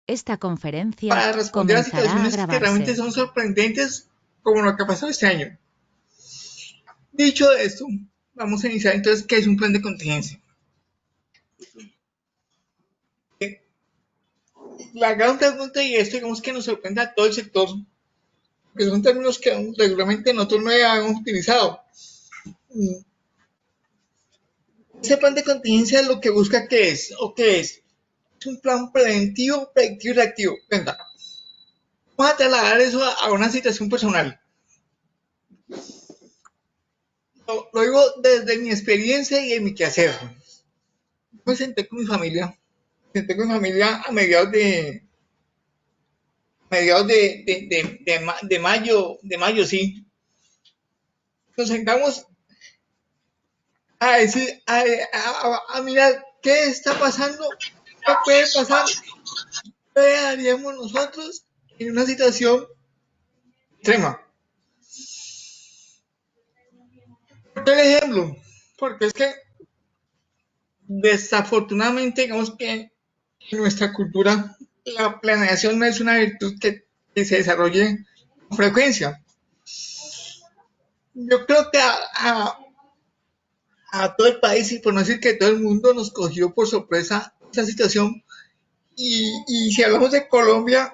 Esta conferencia para responder a comenzará a situaciones que realmente grabarse. son sorprendentes, como lo que pasó este año. Dicho esto, vamos a iniciar entonces qué es un plan de contingencia. La gran pregunta, y esto digamos que nos sorprende a todo el sector, que son términos que regularmente nosotros no habíamos utilizado. Ese plan de contingencia lo que busca ¿qué es? ¿O qué es? Es un plan preventivo, predictivo y reactivo. Venga, vamos a trasladar eso a una situación personal. Lo digo desde mi experiencia y en mi quehacer. Me senté con mi familia, a mediados de mayo, sí. Nos sentamos a decir, a mirar qué está pasando, qué puede pasar, qué haríamos nosotros en una situación extrema. Por ejemplo, porque es que desafortunadamente, digamos que en nuestra cultura la planeación no es una virtud que se desarrolle con frecuencia. Yo creo que a todo el país, y por no decir que todo el mundo, nos cogió por sorpresa esa situación. Y si hablamos de Colombia,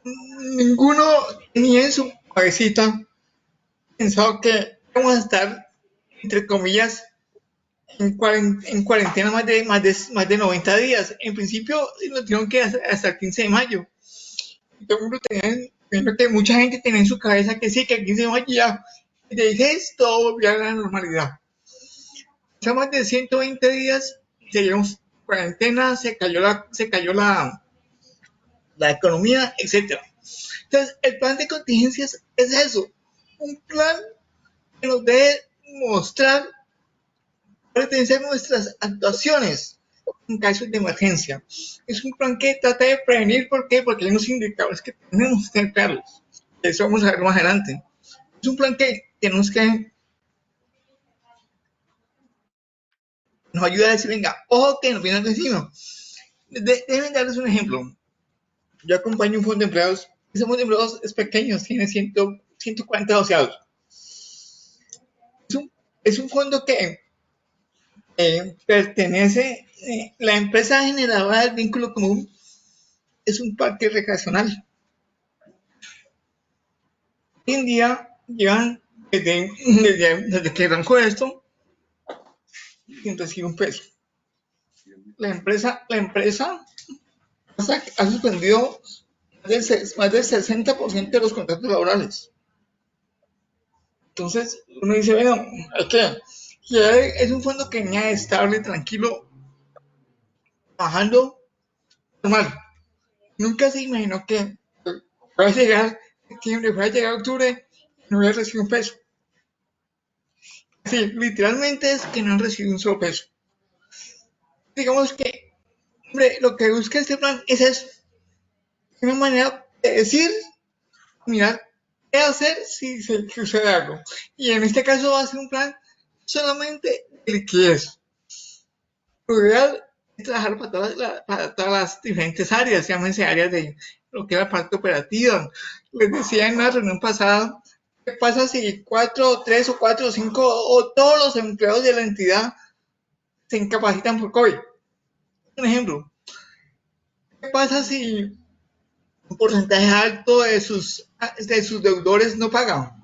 ninguno tenía en su cabecita pensado que vamos a estar, entre comillas, en cuarentena más de 90 días. En principio nos dijeron que hasta el 15 de mayo. Todo el mundo tenía, viendo que mucha gente tenía en su cabeza que sí, que el 15 de mayo ya, de todo volvió a la normalidad. Ya más de 120 días seguimos cuarentena, se cayó la economía, etcétera. Entonces, el plan de contingencias es eso, un plan que nos debe mostrar cuáles deben ser nuestras actuaciones en casos de emergencia. Es un plan que trata de prevenir, ¿por qué? Porque hay unos indicadores que tenemos que tener claros. Eso vamos a ver más adelante. Es un plan que tenemos que nos ayuda a decir, venga, ojo que nos viene al vecino. Deben darles un ejemplo. Yo acompaño un fondo de empleados. Ese fondo de empleados es pequeño, tiene 140 asociados. Es un fondo que pertenece, la empresa generadora del vínculo común es un parque recreacional. Hoy en día llevan desde que arrancó esto sin recibir un peso. La empresa ha suspendido más del 60% de los contratos laborales. Entonces uno dice, bueno, es un fondo que venía estable, tranquilo, trabajando normal. Nunca se imaginó que va a llegar septiembre, va a llegar octubre, no voy a recibir un peso. Sí, literalmente es que no han recibido un solo peso. Digamos que, hombre, lo que busca este plan es eso. Una manera de decir, mirar qué hacer si se sucede algo. Y en este caso va a ser un plan solamente de liquidez. Lo ideal es trabajar para todas las diferentes áreas, llámense áreas de lo que es la parte operativa. Les decía en una reunión pasada, ¿qué pasa si 3 o 5 o todos los empleados de la entidad se incapacitan por COVID? Un ejemplo, ¿qué pasa si un porcentaje alto de sus deudores no pagan?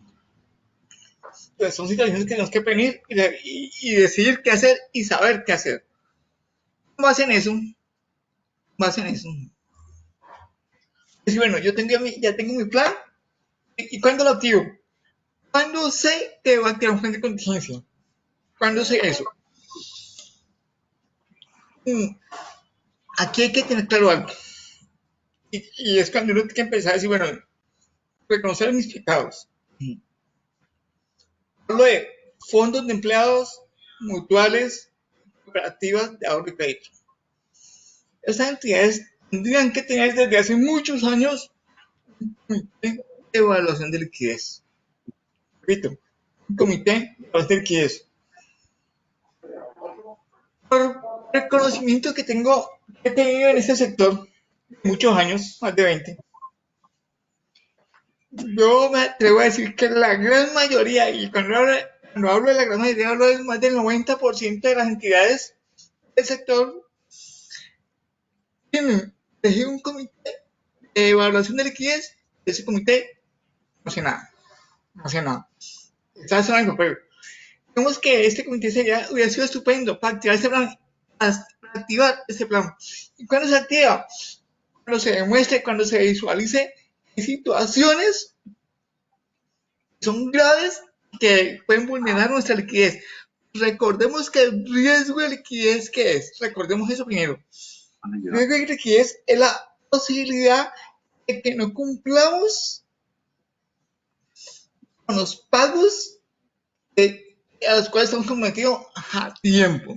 Pues son situaciones que tenemos que venir y decidir qué hacer y saber qué hacer. ¿Cómo hacen eso? ¿Cómo hacen eso? Es bueno, ya tengo mi plan y ¿cuándo lo activo? ¿Cuándo sé que va a activar un plan de contingencia? ¿Cuándo sé eso? Aquí hay que tener claro algo. Y es cuando uno tiene que empezar a decir, bueno, reconocer mis pecados. Hablo de fondos de empleados, mutuales, cooperativas de ahorro y crédito. Estas entidades tendrían que tener desde hace muchos años un comité de evaluación de liquidez. Repito, un comité de evaluación de liquidez. ¿Por el conocimiento que he tenido en este sector, muchos años, más de 20, yo me atrevo a decir que la gran mayoría, y cuando hablo de la gran mayoría, hablo de más del 90% de las entidades del sector, tienen elegido un comité de evaluación de liquidez. Ese comité no hace nada, no hace nada. Está sonando en papel. Vemos que este comité hubiera sido estupendo para activar este plan, para activar este plan. ¿Y cuándo se activa? Cuando se demuestre, cuando se visualice situaciones que son graves que pueden vulnerar nuestra liquidez. Recordemos que el riesgo de liquidez, ¿qué es? Recordemos eso primero. El riesgo de liquidez es la posibilidad de que no cumplamos con los pagos a los cuales estamos comprometidos a tiempo.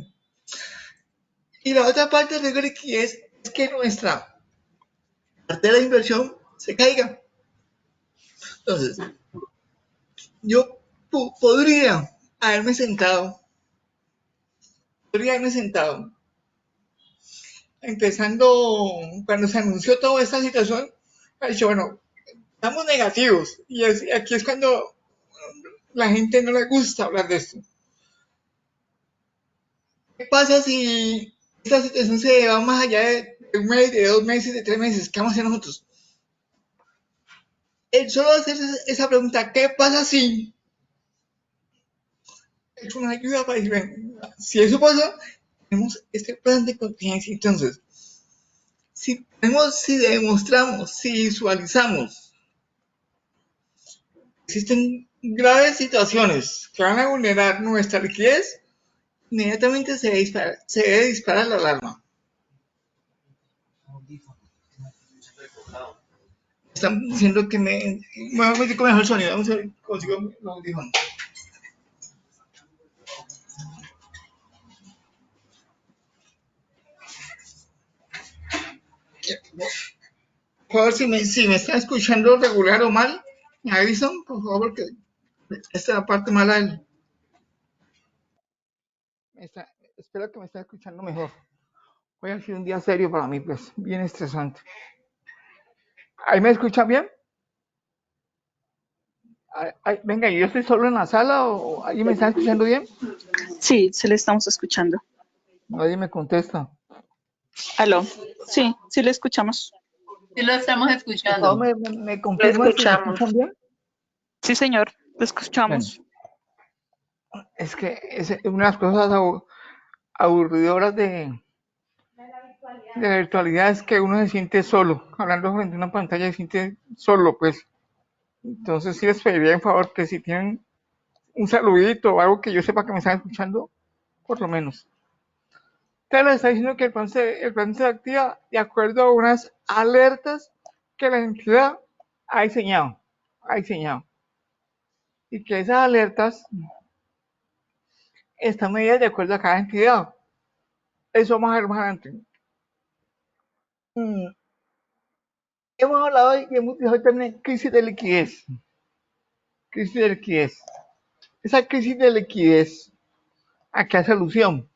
Y la otra parte del riesgo de liquidez es que nuestra cartera de inversión se caiga. Entonces, yo haberme sentado, empezando cuando se anunció toda esta situación, he dicho, bueno, estamos negativos. Y aquí es cuando la gente no le gusta hablar de esto. ¿Qué pasa si esta situación se va más allá de un mes, de 2 meses, de 3 meses? ¿Qué vamos a hacer nosotros? El solo hacer esa pregunta, ¿qué pasa si? Es una ayuda para decir, si eso pasa, tenemos este plan de contingencia. Entonces, si demostramos, si visualizamos, existen graves situaciones que van a vulnerar nuestra liquidez, inmediatamente se debe disparar la alarma. Están diciendo que me voy a meter con mejor sonido. Vamos a ver si consigo los audífonos. Por favor, si me están escuchando regular o mal, me avisan, por favor, porque esta es la parte mala del... Espero que me estén escuchando mejor. Hoy ha sido un día serio para mí, pues, bien estresante. ¿Ahí me escuchan bien? Venga, ¿yo estoy solo en la sala o ahí me están escuchando bien? Sí, se le estamos escuchando. Nadie me contesta. Aló. Sí, sí le escuchamos. Sí lo estamos Por escuchando. favor, me confirman si me escuchan bien. Sí, señor, lo Bueno, escuchamos. es que es una de las cosas aburridoras de la virtualidad es que uno se siente solo, hablando frente a una pantalla se siente solo, pues. Entonces sí les pediría en favor que si tienen un saludito o algo que yo sepa que me están escuchando, por lo menos. Te les está diciendo que el plan se activa de acuerdo a unas alertas que la entidad ha diseñado. Y que esas alertas están medidas de acuerdo a cada entidad. Eso vamos a ver más adelante. Hemos hablado y hemos dicho también crisis de liquidez. Crisis de liquidez. Esa crisis de liquidez, ¿a qué hace alusión?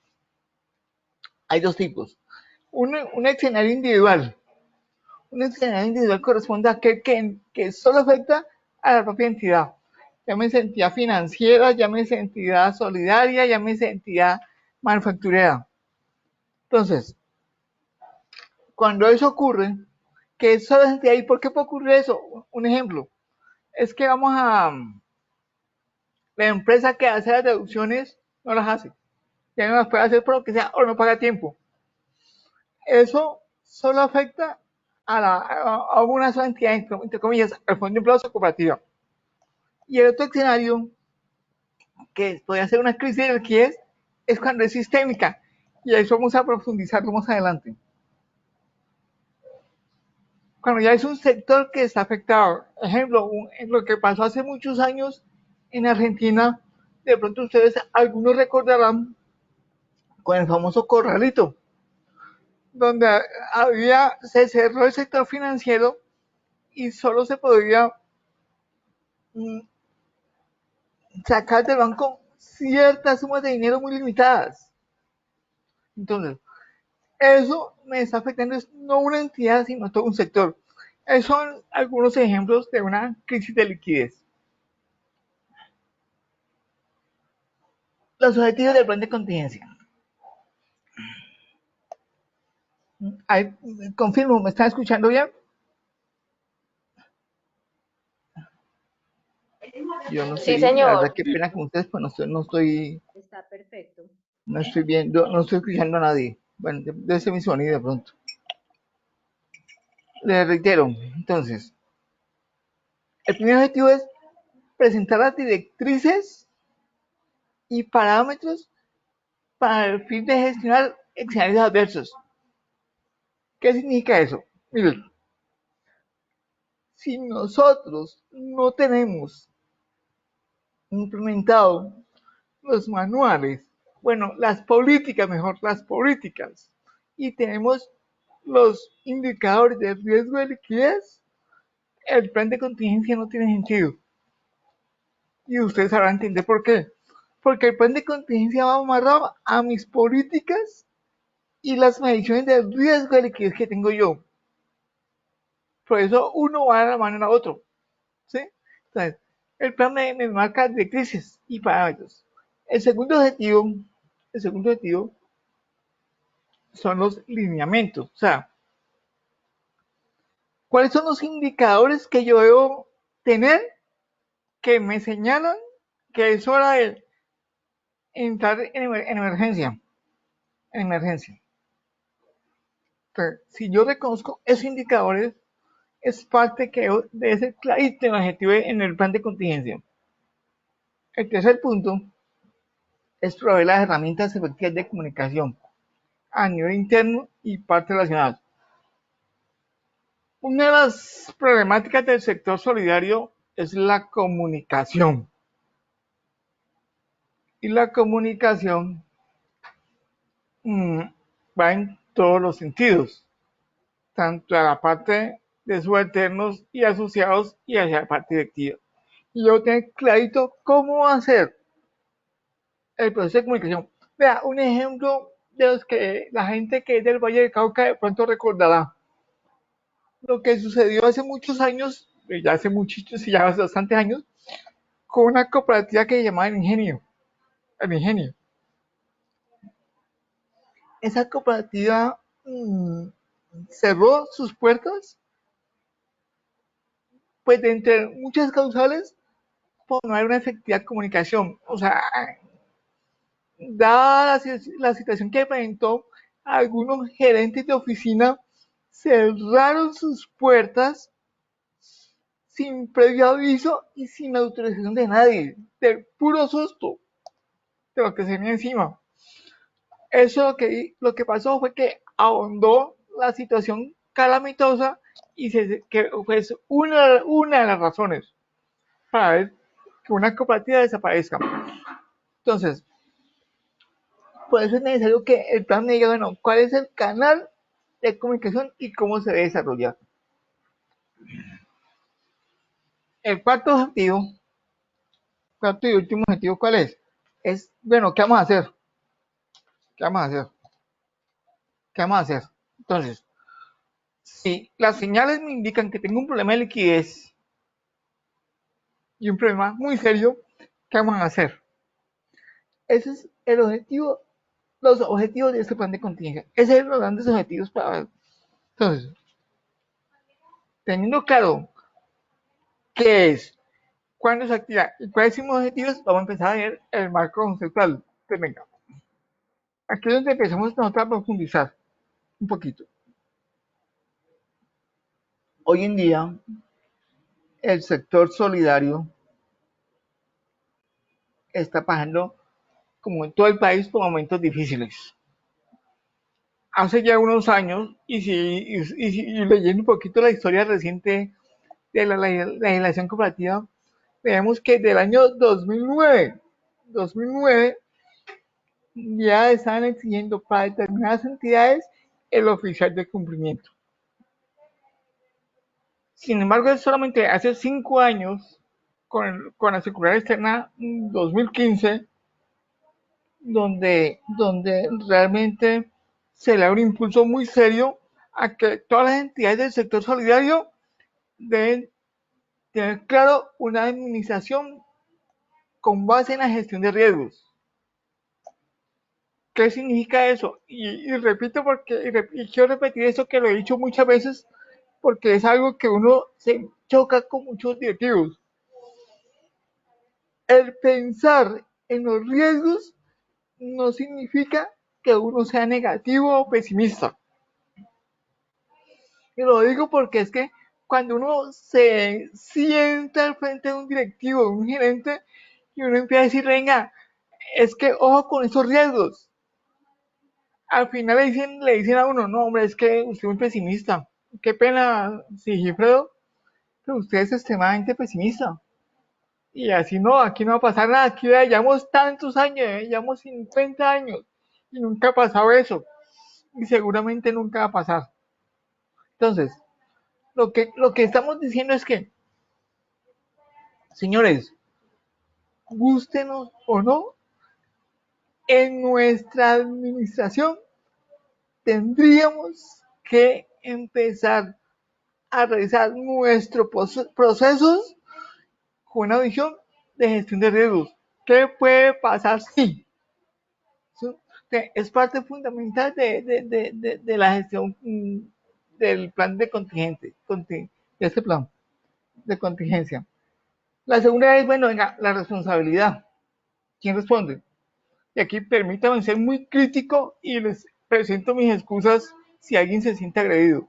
Hay dos tipos. Un escenario individual. Un escenario individual corresponde a aquel que solo afecta a la propia entidad. Llámese entidad financiera, llámese entidad solidaria, llámese entidad manufacturera. Entonces, cuando eso ocurre, que solo es entidad, ¿y por qué puede ocurrir eso? Un ejemplo, es que la empresa que hace las deducciones no las hace. Ya no las puede hacer por lo que sea o no paga tiempo. Eso solo afecta a una sola entidad, entre comillas, al Fondo de Empleados o Cooperativa. Y el otro escenario, que puede ser una crisis de liquidez, es cuando es sistémica. Y eso vamos a profundizarlo más adelante. Cuando ya es un sector que está afectado, ejemplo, lo que pasó hace muchos años en Argentina, de pronto ustedes, algunos recordarán, con el famoso corralito, donde se cerró el sector financiero y solo se podía sacar del banco ciertas sumas de dinero muy limitadas. Entonces, eso me está afectando es no una entidad, sino todo un sector. Esos son algunos ejemplos de una crisis de liquidez. Los objetivos del plan de contingencia. Ahí, confirmo, ¿me están escuchando bien? Yo no Sí, sé, la verdad señor. qué pena con ustedes, pues Está perfecto. no estoy viendo, no estoy escuchando a nadie. Bueno, debe ser mi sonido de pronto. Les reitero, entonces, el primer objetivo es presentar las directrices y parámetros para el fin de gestionar escenarios adversos. ¿Qué significa eso? Miren, si nosotros no tenemos implementado los manuales, bueno, las políticas, mejor, las políticas, y tenemos los indicadores de riesgo de liquidez, el plan de contingencia no tiene sentido. Y ustedes sabrán entender por qué. Porque el plan de contingencia va amarrado a mis políticas y las mediciones de riesgo de liquidez que tengo yo. Por eso uno va de la mano a otro. ¿Sí? Entonces, el plan me marca directrices y parámetros. El segundo objetivo, el segundo objetivo son los lineamientos. O sea, ¿cuáles son los indicadores que yo debo tener que me señalan que es hora de entrar en emergencia? En emergencia. Entonces, si yo reconozco esos indicadores, es parte que debe ser clarito en el objetivo en el plan de contingencia. El tercer punto es proveer las herramientas efectivas de comunicación a nivel interno y partes relacionadas. Una de las problemáticas del sector solidario es la comunicación. Y la comunicación va en todos los sentidos, tanto a la parte de subalternos y asociados y hacia la parte directiva. Y yo tengo clarito cómo hacer el proceso de comunicación. Vea, un ejemplo de los que la gente que es del Valle del Cauca de pronto recordará lo que sucedió hace muchos años, ya hace muchos y ya hace bastantes años, con una cooperativa que se llamaba El Ingenio. El Ingenio. Esa cooperativa cerró sus puertas, pues de entre muchas causales, por no haber una efectiva comunicación. O sea, dada la situación que presentó, algunos gerentes de oficina cerraron sus puertas sin previo aviso y sin autorización de nadie, del puro susto de lo que se venía encima. Eso lo que pasó fue que ahondó la situación calamitosa y que fue una de las razones para ver que una cooperativa desaparezca. Entonces, por eso es necesario que el plan me diga, bueno, cuál es el canal de comunicación y cómo se debe desarrollar. El cuarto y último objetivo, ¿cuál es? Es, bueno, ¿qué vamos a hacer? ¿Qué vamos a hacer? ¿Qué vamos a hacer? Entonces, si las señales me indican que tengo un problema de liquidez y un problema muy serio, ¿qué vamos a hacer? Ese es el objetivo, los objetivos de este plan de contingencia. Esos son los grandes objetivos para ver. Entonces, teniendo claro qué es, cuándo se activa y cuáles son los objetivos, vamos a empezar a ver el marco conceptual. Entonces, venga, aquí es donde empezamos nosotros a profundizar un poquito. Hoy en día, el sector solidario está pasando, como en todo el país, por momentos difíciles. Hace ya unos años, y leyendo un poquito la historia reciente de la legislación cooperativa, vemos que del año 2009 ya estaban exigiendo para determinadas entidades el oficial de cumplimiento. Sin embargo, es solamente hace 5 años, con la circular externa 2015, donde realmente se le da un impulso muy serio a que todas las entidades del sector solidario deben tener claro una administración con base en la gestión de riesgos. ¿Qué significa eso? Y repito y quiero repetir eso que lo he dicho muchas veces porque es algo que uno se choca con muchos directivos. El pensar en los riesgos no significa que uno sea negativo o pesimista. Y lo digo porque es que cuando uno se sienta al frente de un directivo, de un gerente, y uno empieza a decir, venga, es que ojo con esos riesgos. Al final le dicen a uno, no, hombre, es que usted es muy pesimista. Qué pena, Sigifredo, pero usted es extremadamente pesimista. Y así no, aquí no va a pasar nada. Aquí ya llevamos tantos años, llevamos 50 años y nunca ha pasado eso. Y seguramente nunca va a pasar. Entonces, lo que estamos diciendo es que, señores, gústenos o no, en nuestra administración tendríamos que empezar a realizar nuestros procesos con una visión de gestión de riesgos. ¿Qué puede pasar si? Es parte fundamental de la gestión del plan de contingente, de este plan de contingencia. La segunda es, bueno, venga, la responsabilidad. ¿Quién responde? Y aquí permítanme ser muy crítico y les presento mis excusas si alguien se siente agredido.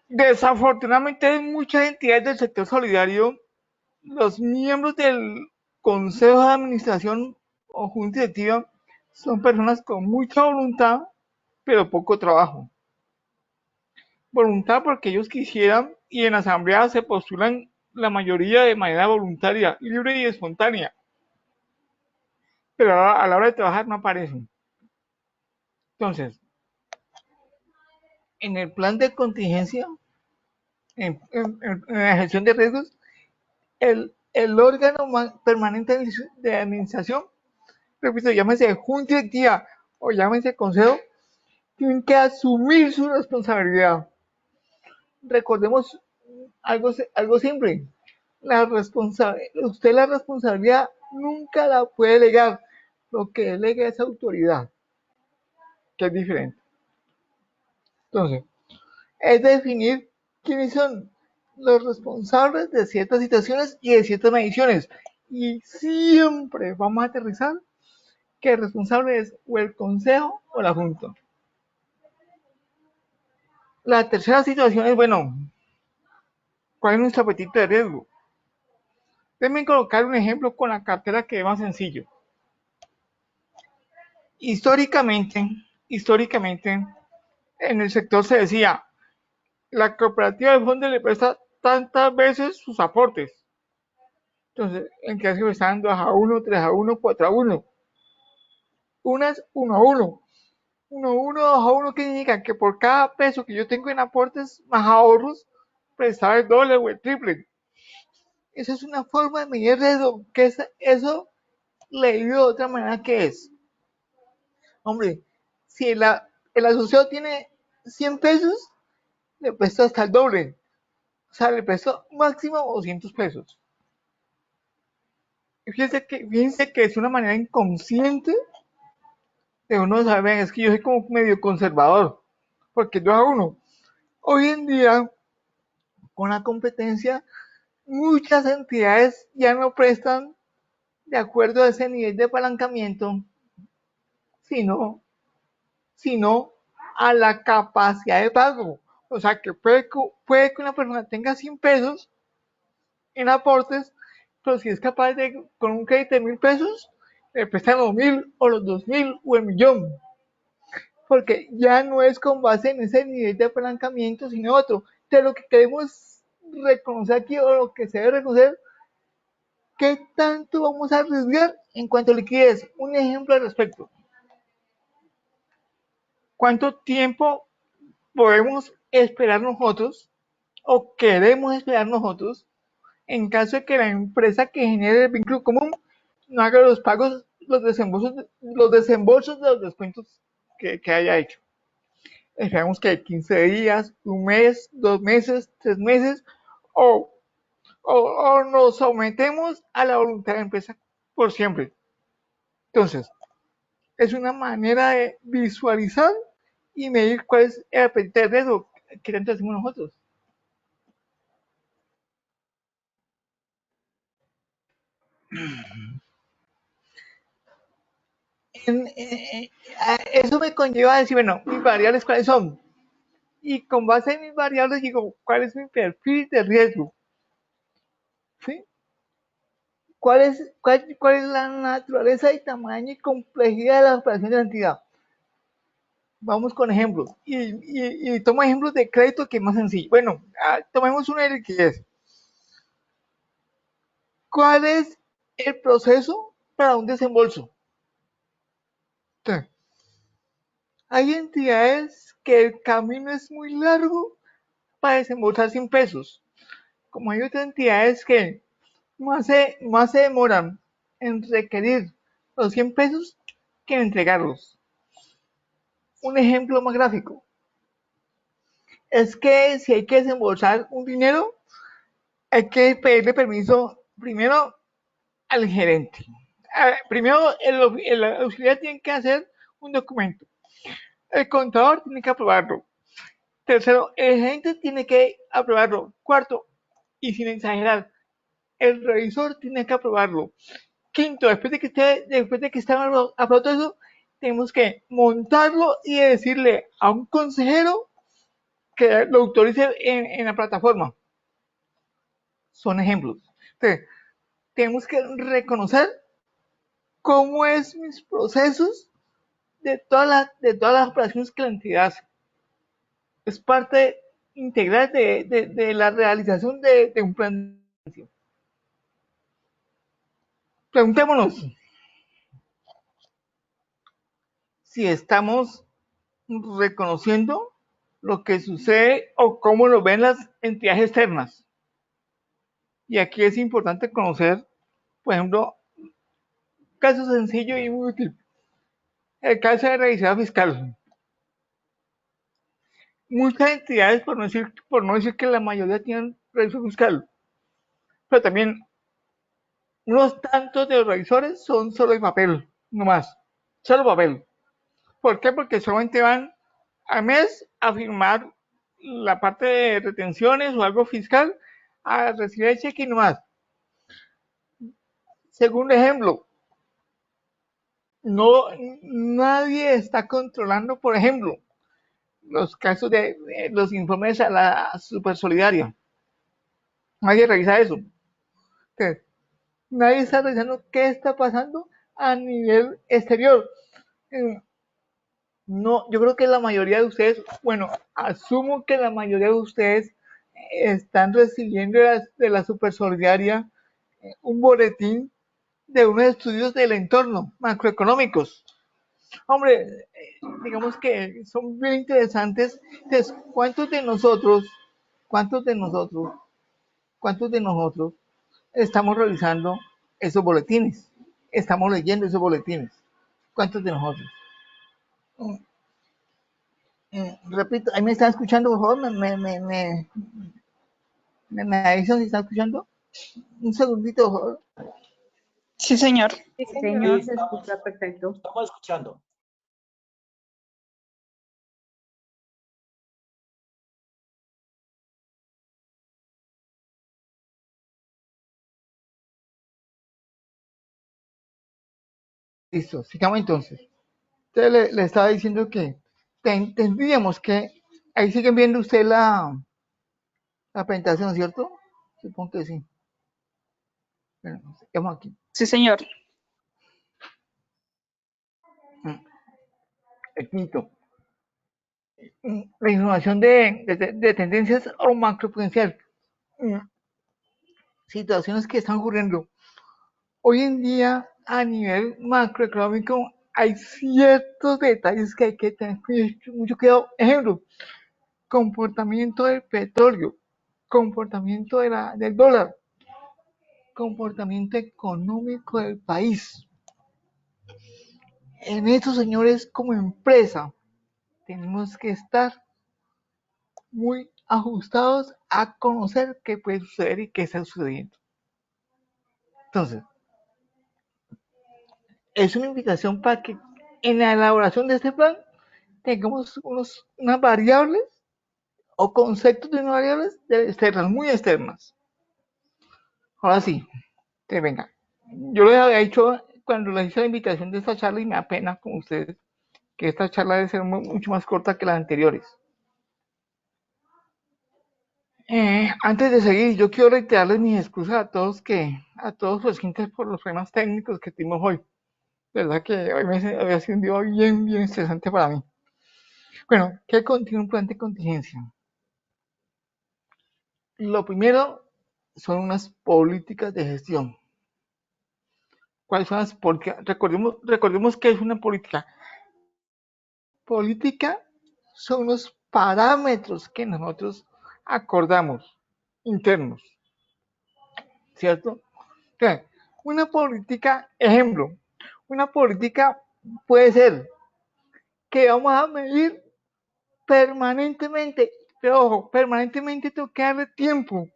Desafortunadamente en muchas entidades del sector solidario, los miembros del consejo de administración o junta directiva son personas con mucha voluntad, pero poco trabajo. Voluntad porque ellos quisieran y en asamblea se postulan la mayoría de manera voluntaria, libre y espontánea, pero a la hora de trabajar no aparecen. Entonces, en el plan de contingencia, en la gestión de riesgos, el órgano permanente de administración, repito, llámese junta directiva o llámese consejo, tienen que asumir su responsabilidad. Recordemos algo simple, usted la responsabilidad nunca la puede delegar, lo que delega es autoridad, que es diferente. Entonces, es definir quiénes son los responsables de ciertas situaciones y de ciertas mediciones. Y siempre vamos a aterrizar que el responsable es o el consejo o la junta. La tercera situación es, bueno, ¿cuál es nuestro apetito de riesgo? Déjenme colocar un ejemplo con la cartera que es más sencillo. Históricamente, en el sector se decía, la cooperativa de fondos le presta tantas veces sus aportes. Entonces, en que se están 2-1, 3-1, 4-1. Unas 1-1. 1-1, 2-1, ¿qué significa? Que por cada peso que yo tengo en aportes más ahorros, prestar el doble o el triple. Esa es una forma de medir riesgo, que eso leído de otra manera que es. Hombre, si el asociado tiene 100 pesos, le presto hasta el doble. O sea, le presto máximo 200 pesos. Y fíjense que es una manera inconsciente de uno saber, es que yo soy como medio conservador, porque 2-1. Hoy en día, con la competencia, muchas entidades ya no prestan de acuerdo a ese nivel de apalancamiento, sino a la capacidad de pago. O sea, que puede que una persona tenga 100 pesos en aportes, pero si es capaz de, con un crédito de 1.000 pesos, le prestan los 1.000 o los 2.000 o el millón. Porque ya no es con base en ese nivel de apalancamiento, sino otro. Entonces, lo que queremos reconocer aquí, o lo que se debe reconocer, ¿qué tanto vamos a arriesgar en cuanto a liquidez? Un ejemplo al respecto. ¿Cuánto tiempo podemos esperar nosotros o queremos esperar nosotros en caso de que la empresa que genere el vínculo común no haga los pagos los desembolsos de los descuentos que haya hecho. Esperamos que 15 días, un mes, 2 meses, 3 meses, o, o nos sometemos a la voluntad de la empresa por siempre. Entonces, es una manera de visualizar y medir cuál es el apetito de riesgo que tanto hacemos nosotros. Eso me conlleva a decir, bueno, mis variables cuáles son. Y con base en mis variables digo, ¿cuál es mi perfil de riesgo? ¿Sí? ¿Cuál es la naturaleza y tamaño y complejidad de la operación de la entidad? Vamos con ejemplos. Y tomo ejemplos de crédito que es más sencillo. Bueno, tomemos una de liquidez. ¿Cuál es el proceso para un desembolso? Entonces, hay entidades que el camino es muy largo para desembolsar 100 pesos. Como hay otras entidades que más se demoran en requerir los 100 pesos que en entregarlos. Un ejemplo más gráfico es que si hay que desembolsar un dinero, hay que pedirle permiso primero al gerente. Primero, el auxiliar tiene que hacer un documento. El contador tiene que aprobarlo. Tercero, el gerente tiene que aprobarlo. Cuarto, y sin exagerar, el revisor tiene que aprobarlo. Quinto, después de que esté aprobado todo eso, tenemos que montarlo y decirle a un consejero que lo autorice en la plataforma. Son ejemplos. Entonces, tenemos que reconocer cómo es mis procesos de todas las operaciones que la entidad hace. Es parte integral de la realización de un plan de acción. Preguntémonos si estamos reconociendo lo que sucede o cómo lo ven las entidades externas. Y aquí es importante conocer, por ejemplo, caso sencillo y muy útil. El caso de revisada fiscal. Muchas entidades, por no decir que la mayoría tienen revisión fiscal, pero también unos tantos de los revisores son solo de papel, no más, solo papel. ¿Por qué? Porque solamente van al mes a firmar la parte de retenciones o algo fiscal, a recibir el cheque y no más. Segundo ejemplo, no, nadie está controlando, por ejemplo, los casos de los informes a la Supersolidaria. Nadie revisa eso. Entonces, nadie está revisando qué está pasando a nivel exterior. No, yo creo que la mayoría de ustedes, bueno, asumo que la mayoría de ustedes están recibiendo de la Supersolidaria un boletín de unos estudios del entorno macroeconómicos. Hombre, digamos que son bien interesantes. Entonces, cuántos de nosotros, cuántos de nosotros estamos revisando esos boletines? Estamos leyendo esos boletines. ¿Cuántos de nosotros? Repito, ¿ahí me están escuchando, por favor? ¿Me avisan si están escuchando? Un segundito, por favor. Sí, señor. Sí, señor, se escucha perfecto. Estamos escuchando. Listo, sigamos entonces. Entonces le estaba diciendo que tendríamos que, ahí siguen viendo usted la presentación, ¿cierto? Supongo que sí. Bueno, sigamos aquí. Sí, señor. El quinto. La información de tendencias o macroprudencial. Situaciones que están ocurriendo. Hoy en día, a nivel macroeconómico, hay ciertos detalles que hay que tener mucho cuidado. Ejemplo, comportamiento del petróleo, comportamiento del dólar, comportamiento económico del país. en estos señores como empresa tenemos que estar muy ajustados a conocer qué puede suceder y qué está sucediendo. Entonces, es una invitación para que en la elaboración de este plan tengamos unas variables o conceptos de unas variables externas, muy externas. Ahora sí, que venga. Yo les había dicho cuando les hice la invitación de esta charla y me da pena con ustedes que esta charla debe ser mucho más corta que las anteriores. Antes de seguir, yo quiero reiterarles mis excusas a todos los clientes por los problemas técnicos que tuvimos hoy. De verdad que hoy había sido un día bien estresante para mí. Bueno, ¿qué contiene un plan de contingencia? Lo primero son unas políticas de gestión. ¿Cuáles son las políticas? Recordemos qué es una política. Política son los parámetros que nosotros acordamos internos, ¿cierto? Entonces, una política, ejemplo, una política puede ser que vamos a medir permanentemente, pero ojo, permanentemente tengo que darle tiempo.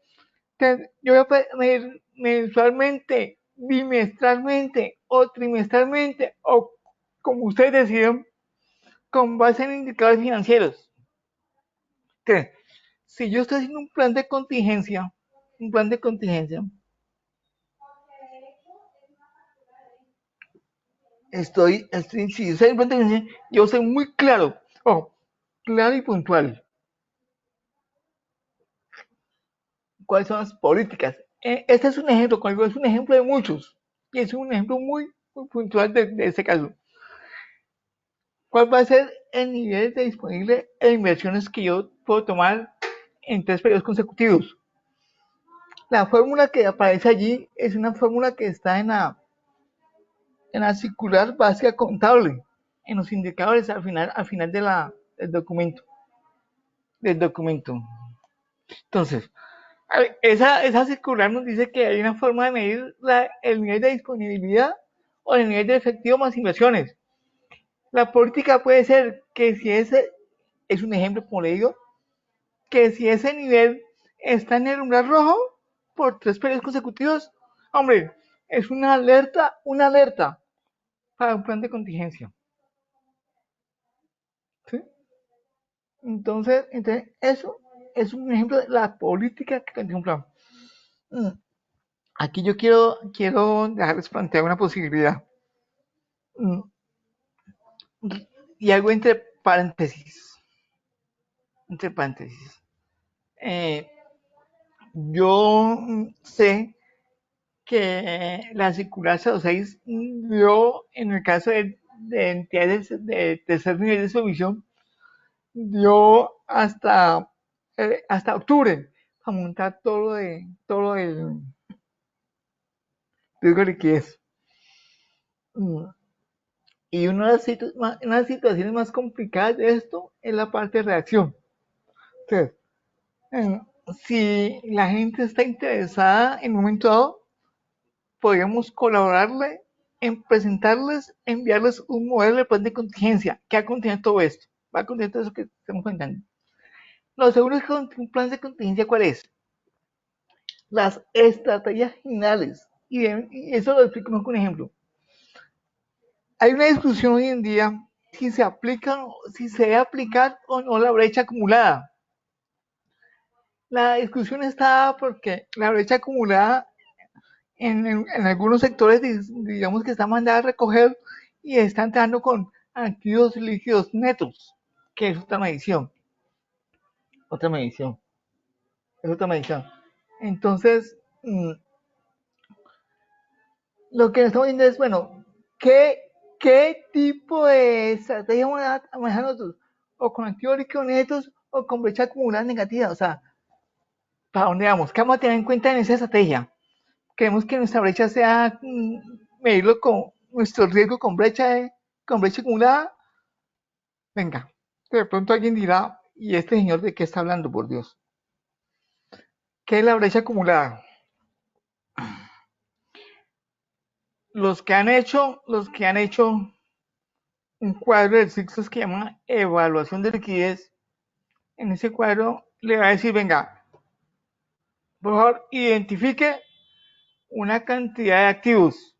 Entonces, yo voy a medir mensualmente, bimestralmente o trimestralmente o como ustedes deciden con base en indicadores financieros. Entonces, si yo estoy haciendo un plan de contingencia, si yo estoy en plan de contingencia, yo soy muy claro, ojo, claro y puntual. ¿Cuáles son las políticas? Este es un ejemplo, es un ejemplo de muchos, y es un ejemplo muy puntual de este caso. ¿Cuál va a ser el nivel de disponible e inversiones que yo puedo tomar en 3 periodos consecutivos? La fórmula que aparece allí es una fórmula que está en la circular básica contable, en los indicadores al final del documento. Entonces, esa circular nos dice que hay una forma de medir el nivel de disponibilidad o el nivel de efectivo más inversiones. La política puede ser que si ese es un ejemplo, como le digo, que si ese nivel está en el umbral rojo por 3 periodos consecutivos, hombre, es una alerta para un plan de contingencia. ¿Sí? Entonces, eso es un ejemplo de la política que contiene un plan. Aquí yo quiero dejarles plantear una posibilidad. Y algo entre paréntesis. Eh, yo sé que la circular 06 dio, en el caso de entidades de tercer nivel de supervisión, dio hasta octubre para montar todo lo del riesgo de liquidez. Y una de las situaciones más complicadas de esto es la parte de reacción. Entonces, si la gente está interesada en un momento dado, podríamos colaborarle en presentarles, enviarles un modelo de plan de contingencia que va a contener todo esto, va a contener todo eso que estamos contando. Lo segundo es que un plan de contingencia, ¿cuál es? Las estrategias finales. Y eso lo explico con un ejemplo. Hay una discusión hoy en día si se debe aplicar o no la brecha acumulada. La discusión está porque la brecha acumulada en algunos sectores, digamos que está mandada a recoger y está entrando con activos líquidos netos, que es otra medición. Es otra medición. Entonces, lo que estamos viendo es, bueno, ¿qué tipo de estrategia vamos a manejar nosotros? O con activos líquidos netos o con brecha acumulada negativa. O sea, ¿para dónde vamos? ¿Qué vamos a tener en cuenta en esa estrategia? Queremos que nuestra brecha sea medirlo con nuestro riesgo con brecha acumulada. Venga, de pronto alguien dirá, ¿y este señor de qué está hablando, por Dios? ¿Qué es la brecha acumulada? Los que han hecho un cuadro de ejercicios que llama evaluación de liquidez. En ese cuadro le va a decir, venga, por favor, identifique una cantidad de activos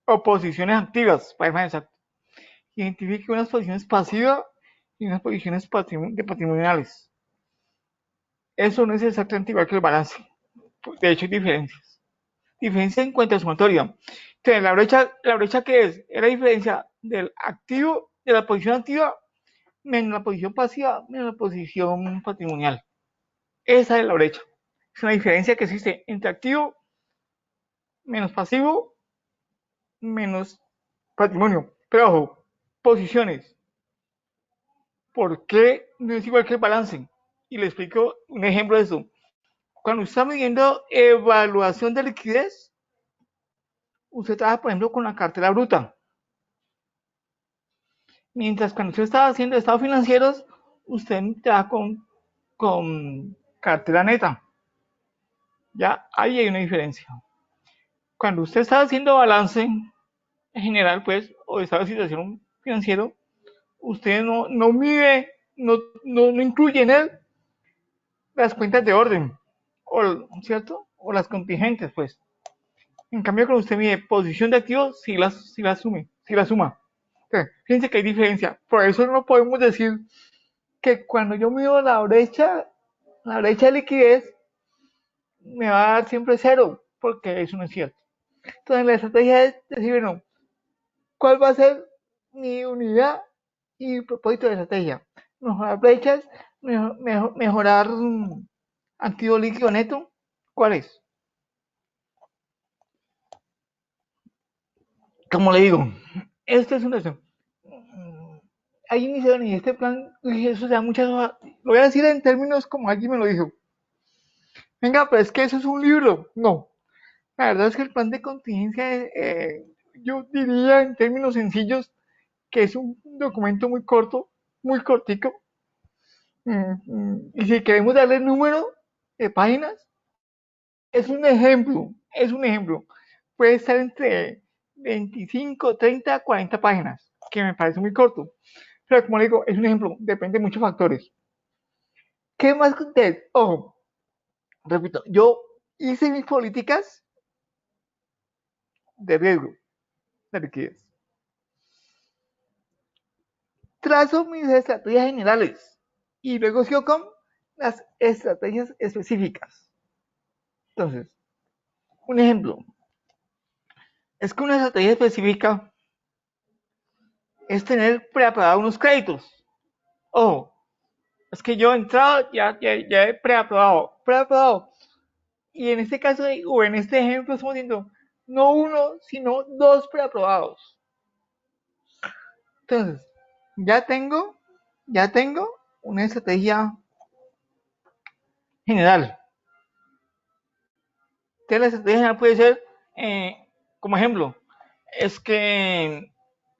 o posiciones activas, para ser más exacto. Identifique unas posiciones pasivas y unas posiciones patrimoniales. Eso no es exactamente igual que el balance. De hecho, hay diferencias. Diferencia en cuanto a sumatoria. Entonces, la brecha ¿qué es? Es la diferencia del activo, de la posición activa, menos la posición pasiva, menos la posición patrimonial. Esa es la brecha. Es una diferencia que existe entre activo menos pasivo menos patrimonio. Pero ojo, posiciones. ¿Por qué no es igual que el balance? Y le explico un ejemplo de eso. Cuando usted está midiendo evaluación de liquidez, usted trabaja, por ejemplo, con la cartera bruta. Mientras cuando usted está haciendo estados financieros, usted trabaja con cartera neta. Ya ahí hay una diferencia. Cuando usted está haciendo balance en general, pues, o estado de situación financiero, usted no mide, no incluye en él las cuentas de orden, ¿cierto? O las contingentes, pues. En cambio, cuando usted mide posición de activos, sí la suma. Fíjense que hay diferencia. Por eso no podemos decir que cuando yo mido la brecha de liquidez, me va a dar siempre cero, porque eso no es cierto. Entonces, la estrategia es decir, bueno, ¿cuál va a ser mi unidad y propósito de estrategia? Mejorar brechas, mejorar activo líquido neto. ¿Cuál es? Como le digo, este es un deseo. Ahí iniciaron y este plan, eso da muchas hojas. Lo voy a decir en términos como alguien me lo dijo. Venga, pero es que eso es un libro. No, la verdad es que el plan de contingencia, yo diría en términos sencillos que es un documento muy corto, muy cortico. Y si queremos darle el número de páginas, es un ejemplo. Puede estar entre 25, 30, 40 páginas, que me parece muy corto. Pero como le digo, es un ejemplo, depende de muchos factores. ¿Qué más que usted? Ojo, repito, yo hice mis políticas de riesgo, de liquidez. Trazo mis estrategias generales y luego sigo con las estrategias específicas. Entonces, un ejemplo, es que una estrategia específica es tener preparados unos créditos. Ojo, es que yo he entrado, ya he preaprobado. Y en este caso, o en este ejemplo, estamos diciendo no uno, sino dos preaprobados. Entonces, ya tengo una estrategia general. Entonces, la estrategia general puede ser, como ejemplo, es que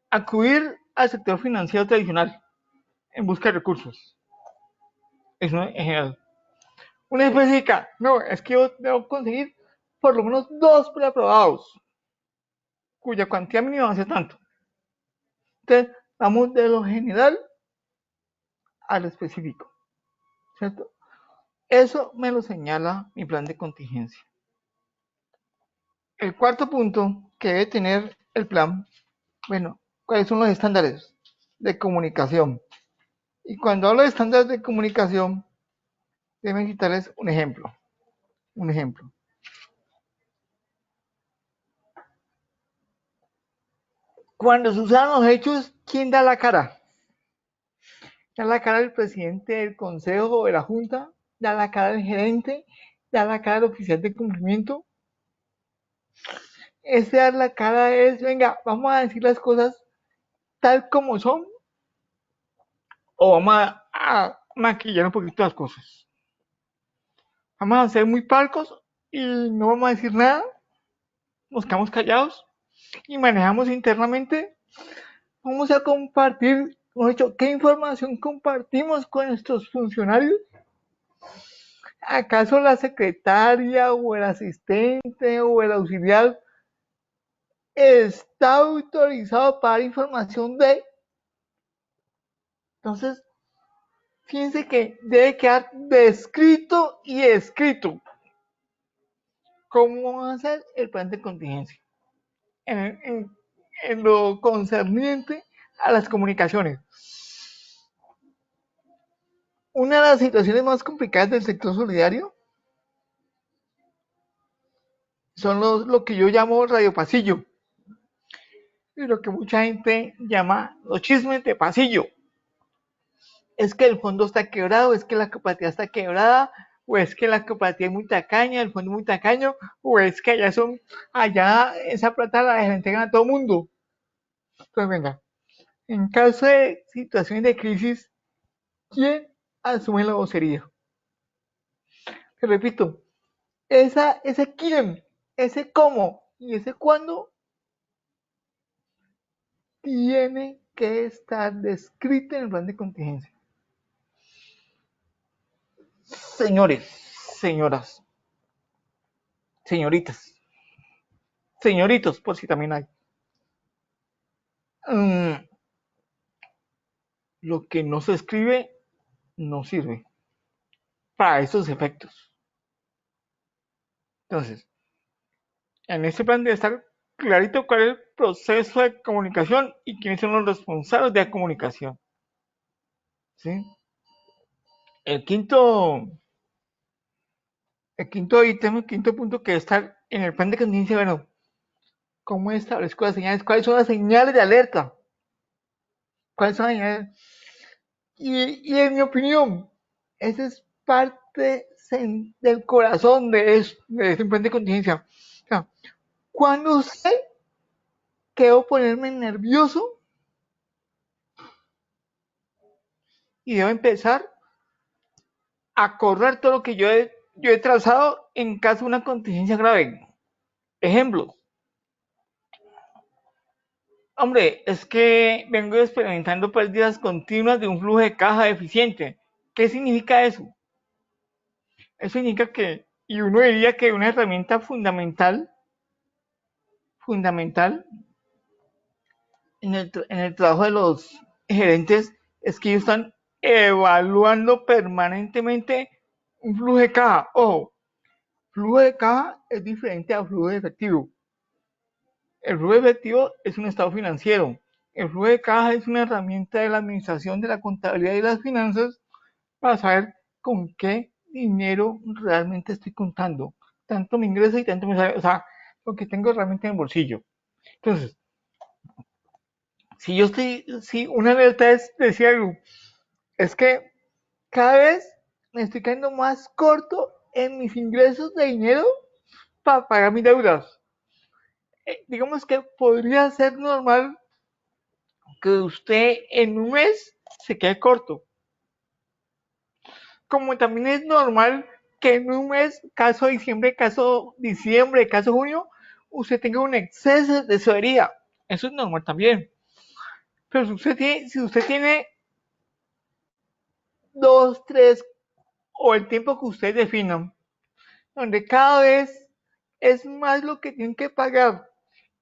acudir al sector financiero tradicional en busca de recursos. Es una en general. Una específica, no, es que yo debo conseguir por lo menos dos preaprobados, cuya cuantía mínima va a ser tanto. Entonces, vamos de lo general a lo específico, ¿cierto? Eso me lo señala mi plan de contingencia. El cuarto punto que debe tener el plan, bueno, ¿cuáles son los estándares de comunicación? Y cuando hablo de estándares de comunicación, déjenme citarles un ejemplo. Cuando se usan los hechos, ¿quién da la cara? Da la cara el presidente del consejo o de la junta, da la cara el gerente, da la cara el oficial de cumplimiento. Ese dar la cara es, venga, vamos a decir las cosas tal como son o vamos a maquillar un poquito las cosas. Vamos a ser muy parcos y no vamos a decir nada, nos quedamos callados y manejamos internamente. Vamos a compartir, hemos dicho, ¿qué información compartimos con nuestros funcionarios? ¿Acaso la secretaria o el asistente o el auxiliar está autorizado para dar información de. Entonces, fíjense que debe quedar descrito y escrito cómo va a ser el plan de contingencia en lo concerniente a las comunicaciones. Una de las situaciones más complicadas del sector solidario son lo que yo llamo radio pasillo y lo que mucha gente llama los chismes de pasillo. Es que el fondo está quebrado, es que la cooperativa está quebrada, o es que la cooperativa es muy tacaña, el fondo es muy tacaño, o es que allá esa plata la entregan a todo el mundo. Entonces, venga, en caso de situaciones de crisis, ¿quién asume la vocería? Te repito, ese quién, ese cómo y ese cuándo tiene que estar descrito en el plan de contingencia. Señores, señoras, señoritas, señoritos, por si también hay. Lo que no se escribe no sirve para esos efectos. Entonces, en este plan debe estar clarito cuál es el proceso de comunicación y quiénes son los responsables de la comunicación. ¿Sí? El quinto ítem, el quinto punto que está en el plan de contingencia, bueno, ¿cómo establezco las señales? ¿Cuáles son las señales de alerta? ¿Cuáles son las señales? Y en mi opinión, esa es parte del corazón de este plan de contingencia. O sea, cuando sé que debo ponerme nervioso y debo empezar a correr todo lo que yo he trazado en caso de una contingencia grave. Ejemplos. Hombre, es que vengo experimentando pérdidas continuas de un flujo de caja deficiente. ¿Qué significa eso? Eso significa que, y uno diría que una herramienta fundamental en el trabajo de los gerentes es que ellos están evaluando permanentemente un flujo de caja. Ojo, flujo de caja es diferente a flujo de efectivo. El flujo de efectivo es un estado financiero. El flujo de caja es una herramienta de la administración de la contabilidad y las finanzas para saber con qué dinero realmente estoy contando. Tanto me ingresa y tanto me sale, o sea, lo que tengo realmente en el bolsillo. Entonces, si una alerta es decir algo, es que cada vez me estoy quedando más corto en mis ingresos de dinero para pagar mis deudas. Digamos que podría ser normal que usted en un mes se quede corto. Como también es normal que en un mes, caso diciembre, caso junio, usted tenga un exceso de tesorería. Eso es normal también. Pero si usted tiene 2, 3 o el tiempo que usted defina, donde cada vez es más lo que tienen que pagar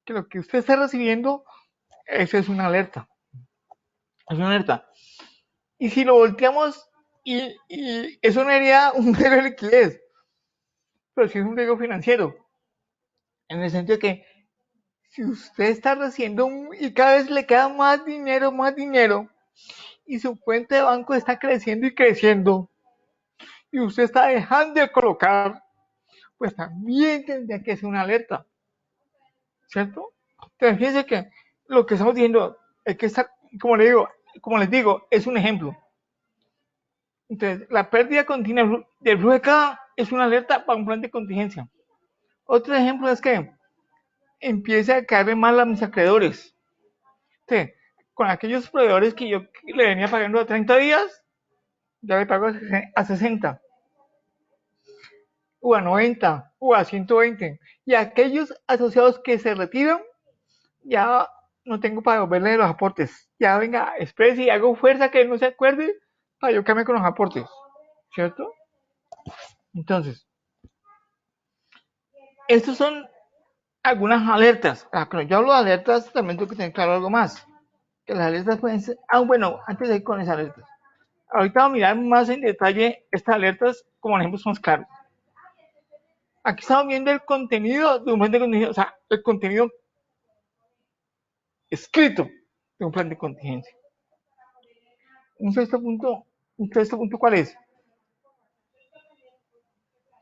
que lo que usted está recibiendo, eso es una alerta. Es una alerta. Y si lo volteamos, y eso no sería un riesgo de liquidez, pero sí es un riesgo financiero. En el sentido de que si usted está recibiendo y cada vez le queda más dinero, y su cuenta de banco está creciendo y creciendo, y usted está dejando de colocar, pues también tendría que ser una alerta, ¿cierto? Entonces fíjense que lo que estamos diciendo es que está, como les digo, es un ejemplo. Entonces, la pérdida continua del flujo de caja es una alerta para un plan de contingencia. Otro ejemplo es que empieza a caer mal a mis acreedores. Sí, con aquellos proveedores que yo le venía pagando a 30 días, ya le pago a 60, o a 90, o a 120. Y aquellos asociados que se retiran, ya no tengo para devolverle los aportes. Ya venga, exprese y hago fuerza que no se acuerde para yo quedarme con los aportes. ¿Cierto? Entonces, estos son algunas alertas. Cuando yo hablo de alertas, también tengo que tener claro algo más. Que las alertas pueden ser... bueno, antes de ir con esas alertas. Ahorita vamos a mirar más en detalle estas alertas, como ejemplos más claros. Aquí estamos viendo el contenido de un plan de contingencia, o sea, el contenido escrito de un plan de contingencia. Un sexto punto, ¿cuál es?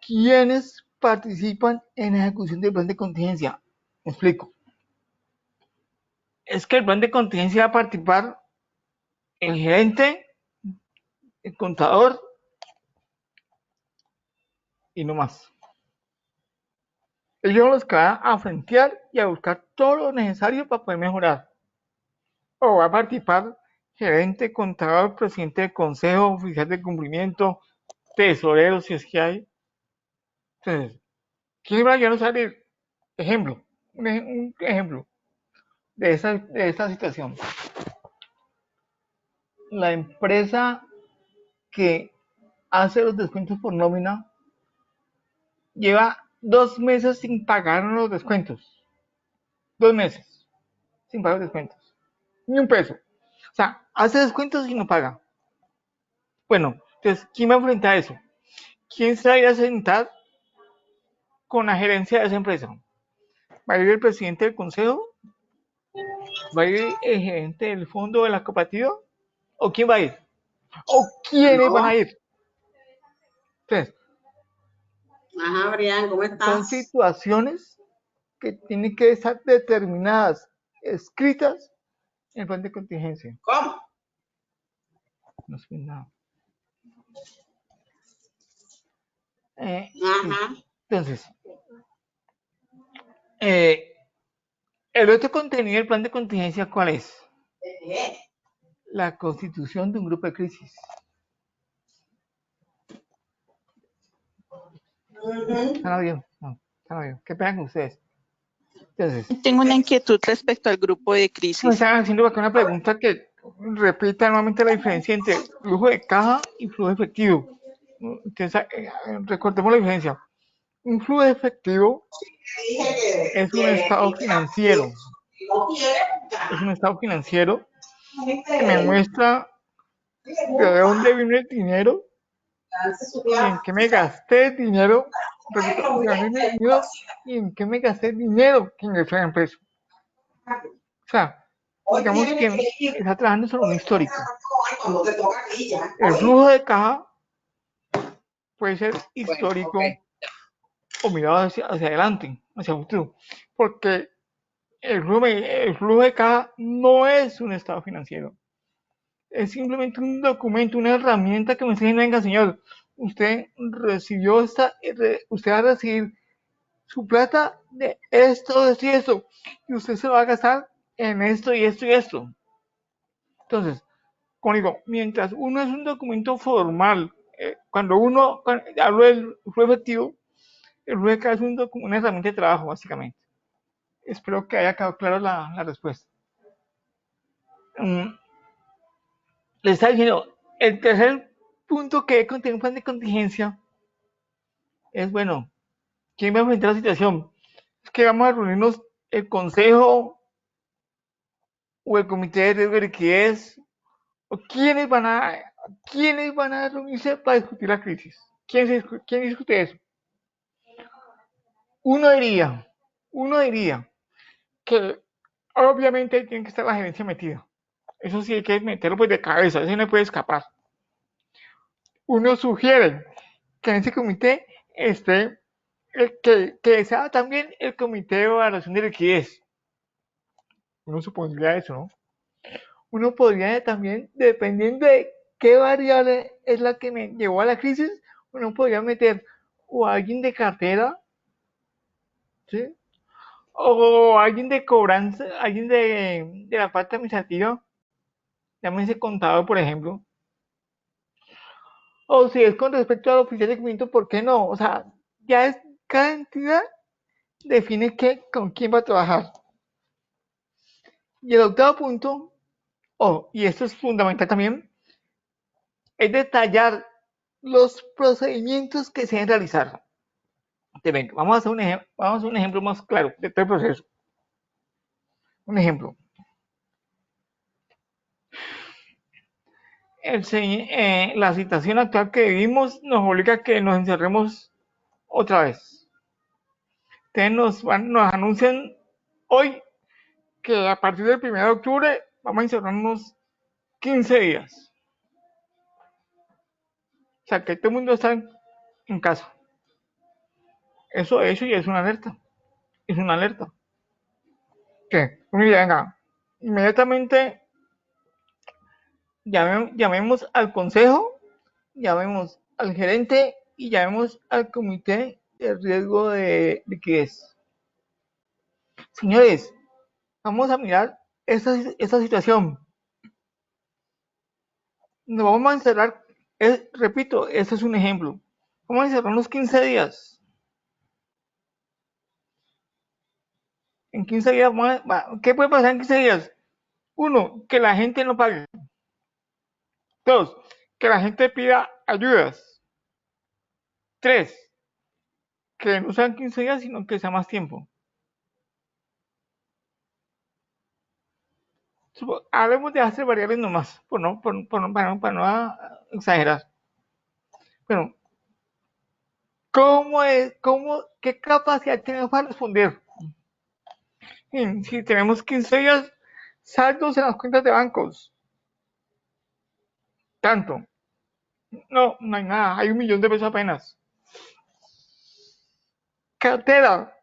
¿Quiénes participan en la ejecución del plan de contingencia? Me explico. Es que el plan de contingencia va a participar el gerente, el contador y no más. Ellos son los que van a frentear y a buscar todo lo necesario para poder mejorar. O va a participar gerente, contador, presidente del consejo, oficial de cumplimiento, tesorero, si es que hay. Entonces, ¿quién va a ayudarnos a salir? Ejemplo, un ejemplo de esta situación. La empresa que hace los descuentos por nómina lleva 2 meses sin pagar los descuentos. 2 meses sin pagar los descuentos. Ni un peso. O sea, hace descuentos y no paga. Bueno, entonces, ¿quién va a enfrentar eso? ¿Quién se va a ir a sentar con la gerencia de esa empresa? ¿Va a ir el presidente del consejo? ¿Va a ir el gerente del fondo de la cooperativa? ¿O quién va a ir? ¿O quiénes van a ir? Entonces, Ajá, Brian, ¿cómo son estás? situaciones que tienen que estar determinadas, escritas en el plan de contingencia. ¿Cómo? No sé nada. Ajá. Entonces, el otro contenido del plan de contingencia, ¿cuál es? La constitución de un grupo de crisis. ¿Están bien? No, están bien. ¿Qué pegan ustedes? Entonces, Tengo una inquietud respecto al grupo de me crisis. están haciendo acá una pregunta que repita nuevamente la diferencia entre flujo de caja y flujo efectivo. Entonces, recordemos la diferencia. Un flujo efectivo es un estado financiero. Es un estado financiero que me muestra de dónde viene el dinero y en qué me gasté el dinero. Repito, de dónde viene el dinero y en qué me gasté el dinero que ingresó a la empresa. O sea, digamos que está trabajando sobre un histórico. El flujo de caja puede ser histórico o mirado hacia adelante, hacia futuro, porque el flujo de caja no es un estado financiero, es simplemente un documento, una herramienta que me dice, venga señor, usted recibió usted va a recibir su plata de esto y esto, y usted se lo va a gastar en esto y esto y esto. Entonces, como digo, mientras uno es un documento formal, cuando hablo del flujo efectivo, el flujo de caja es una herramienta de trabajo, básicamente. Espero que haya quedado clara la respuesta. Les estaba diciendo, el tercer punto que contiene un plan de contingencia es, bueno, ¿quién va a enfrentar la situación? Es que vamos a reunirnos el consejo o el comité de riesgo de liquidez, o quiénes van a reunirse para discutir la crisis. ¿Quién discute eso? Uno diría que obviamente tiene que estar la gerencia metida. Eso sí hay que meterlo pues de cabeza, eso no puede escapar. Uno sugiere que en ese comité esté que sea también el comité de evaluación de liquidez. Uno supondría eso, ¿no? Uno podría también, dependiendo de qué variable es la que me llevó a la crisis, uno podría meter o a alguien de cartera, ¿sí? O alguien de cobranza, alguien de la parte administrativa, llámese contador, por ejemplo. O si es con respecto al oficial de cumplimiento, ¿por qué no? O sea, ya es cada entidad define con quién va a trabajar. Y el octavo punto, y esto es fundamental también, es detallar los procedimientos que se deben realizar. Venga, vamos a hacer un ejemplo más claro de todo el proceso. Un ejemplo. La situación actual que vivimos nos obliga a que nos encerremos otra vez. Entonces nos anuncian hoy que a partir del 1 de octubre vamos a encerrarnos 15 días. O sea, que todo el mundo está en casa. Eso ya es una alerta. Es una alerta. ¿Qué? Mira, venga, inmediatamente llamemos al consejo, llamemos al gerente y llamemos al comité de riesgo de liquidez. Señores, vamos a mirar esta situación. Nos vamos a encerrar, repito, este es un ejemplo. Vamos a encerrarnos 15 días. En 15 días, ¿qué puede pasar en 15 días? Uno, que la gente no pague. Dos, que la gente pida ayudas. Tres, que no sean 15 días, sino que sea más tiempo. Hablemos de hacer variables nomás, para no exagerar. Bueno, ¿qué capacidad tenemos para responder? Si tenemos 15 días, saldos en las cuentas de bancos. Tanto. No hay nada, hay 1.000.000 de pesos apenas. Cartera.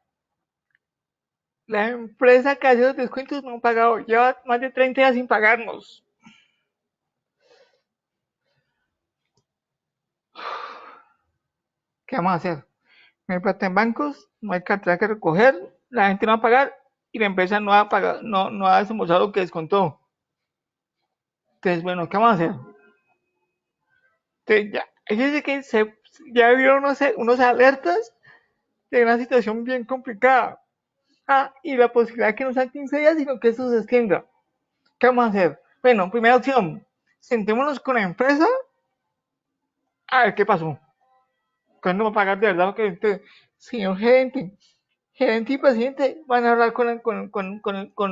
La empresa que hace los descuentos no ha pagado, lleva más de 30 días sin pagarnos. ¿Qué vamos a hacer? No hay plata en bancos, no hay cartera que recoger, la gente no va a pagar y la empresa no va a pagar, no va a desembolsar lo que descontó. Entonces, bueno, ¿qué vamos a hacer? Entonces, fíjense que ya vieron unos alertas de una situación bien complicada. Y la posibilidad de que no sean 15 días, sino que eso se extienda. ¿Qué vamos a hacer? Bueno, primera opción, sentémonos con la empresa a ver qué pasó. ¿Cuándo va a pagar de verdad? Porque, señor gerente y presidente van a hablar con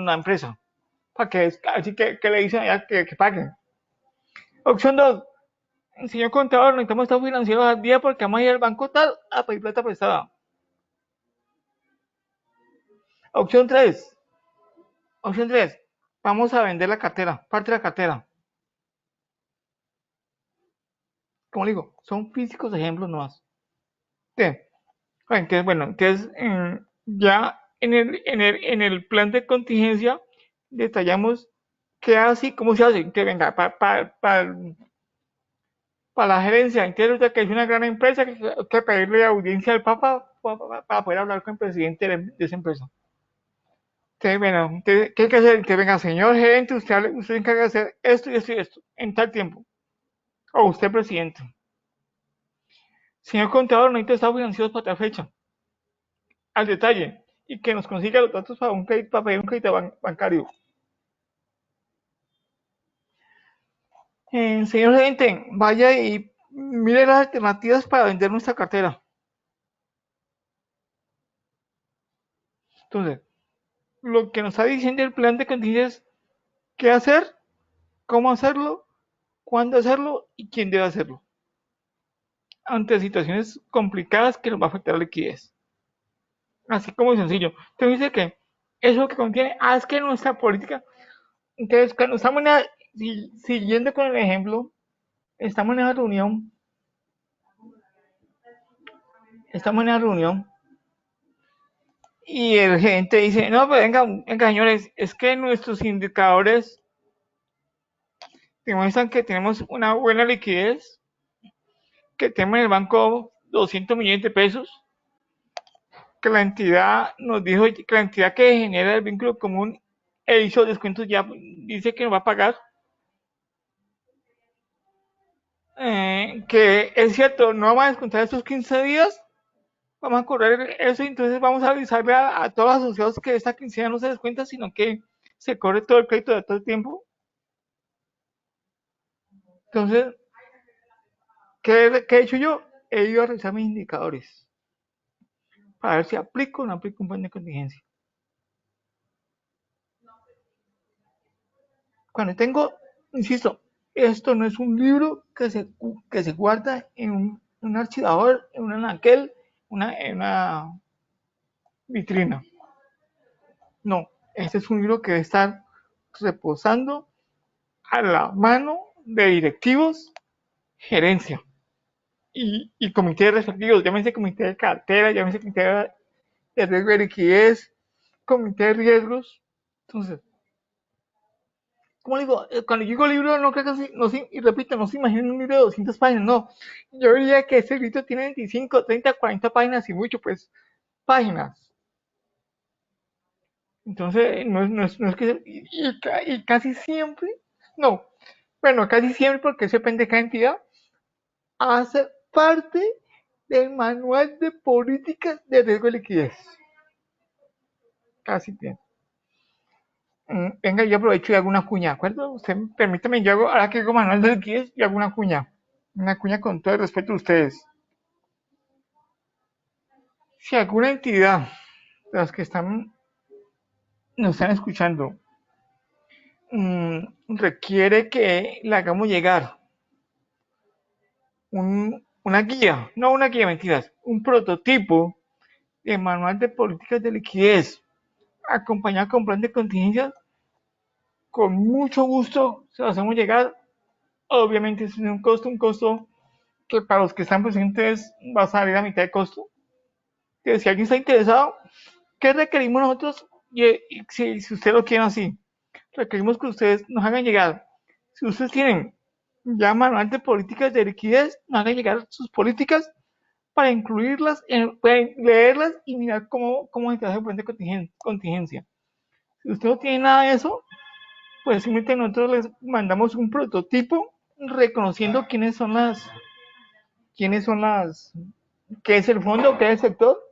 la empresa. Para que, así que le dicen allá que paguen. Opción 2, señor contador, necesitamos estar financieros al día porque vamos a ir al banco tal a pedir plata prestada. Opción 3, vamos a vender la cartera, parte de la cartera. Como digo, son físicos ejemplos nomás. Entonces, bueno, ya en el plan de contingencia detallamos qué hace y cómo se hace. Entonces, venga, para la gerencia, entonces que es una gran empresa que pedirle audiencia al Papa para poder hablar con el presidente de esa empresa. Entonces, bueno, ¿qué hay que hacer? Entonces, venga, señor gerente, usted encarga de hacer esto y esto y esto en tal tiempo. O usted, presidente. Señor contador, necesito estados financieros para tal fecha. Al detalle. Y que nos consiga los datos para pedir un crédito bancario. Señor gerente, vaya y mire las alternativas para vender nuestra cartera. Entonces, lo que nos está diciendo el plan de contingencia es qué hacer, cómo hacerlo, cuándo hacerlo y quién debe hacerlo. Ante situaciones complicadas que nos va a afectar la liquidez. Así como sencillo. Entonces dice que eso que contiene, es que nuestra política. Entonces, cuando estamos siguiendo con el ejemplo, estamos en una reunión y el gerente dice, no, pues venga señores, es que nuestros indicadores demuestran que tenemos una buena liquidez, que tenemos en el banco 200 millones de pesos, que la entidad nos dijo que la entidad que genera el vínculo común e hizo descuentos ya dice que nos va a pagar. Que es cierto, no vamos a descontar estos 15 días, vamos a correr eso y entonces vamos a avisarle a todos los asociados que esta quincena no se descuenta, sino que se corre todo el crédito de todo el tiempo. Entonces, ¿qué he hecho yo? He ido a revisar mis indicadores. para ver si aplico o no aplico un plan de contingencia. Cuando tengo, insisto, esto no es un libro que se guarda en un archivador, en un anaquel, en una vitrina. No, este es un libro que debe estar reposando a la mano de directivos, gerencia y comités respectivos, llámese comité de cartera, llámese comité de riesgo de liquidez, comité de riesgos. Entonces, como digo, cuando yo digo libro, no creo que y repito, no se imaginen un libro de 200 páginas, no. Yo diría que ese libro tiene 25, 30, 40 páginas y mucho, pues, páginas. Entonces, no es que... Y casi siempre, no, bueno, casi siempre, porque eso depende de cada entidad, hace parte del manual de políticas de riesgo de liquidez. Casi bien. Venga, yo aprovecho y hago una cuña, ¿de acuerdo? Usted permítame, ahora que hago manual de liquidez, yo hago una cuña. Una cuña con todo el respeto a ustedes. Si alguna entidad de las que nos están escuchando requiere que le hagamos llegar una guía, no una guía, mentiras, un prototipo de manual de políticas de liquidez acompañado con plan de contingencia, con mucho gusto se lo hacemos llegar. Obviamente es un costo que para los que están presentes va a salir a mitad de costo. Que si alguien está interesado, ¿qué requerimos nosotros? Si ustedes lo quieren así, requerimos que ustedes nos hagan llegar, si ustedes tienen ya manual de políticas de liquidez, nos hagan llegar sus políticas para incluirlas, pueden leerlas y mirar cómo se hace el plan de contingencia. Si usted no tiene nada de eso, pues simplemente nosotros les mandamos un prototipo reconociendo qué es el fondo, qué es el sector,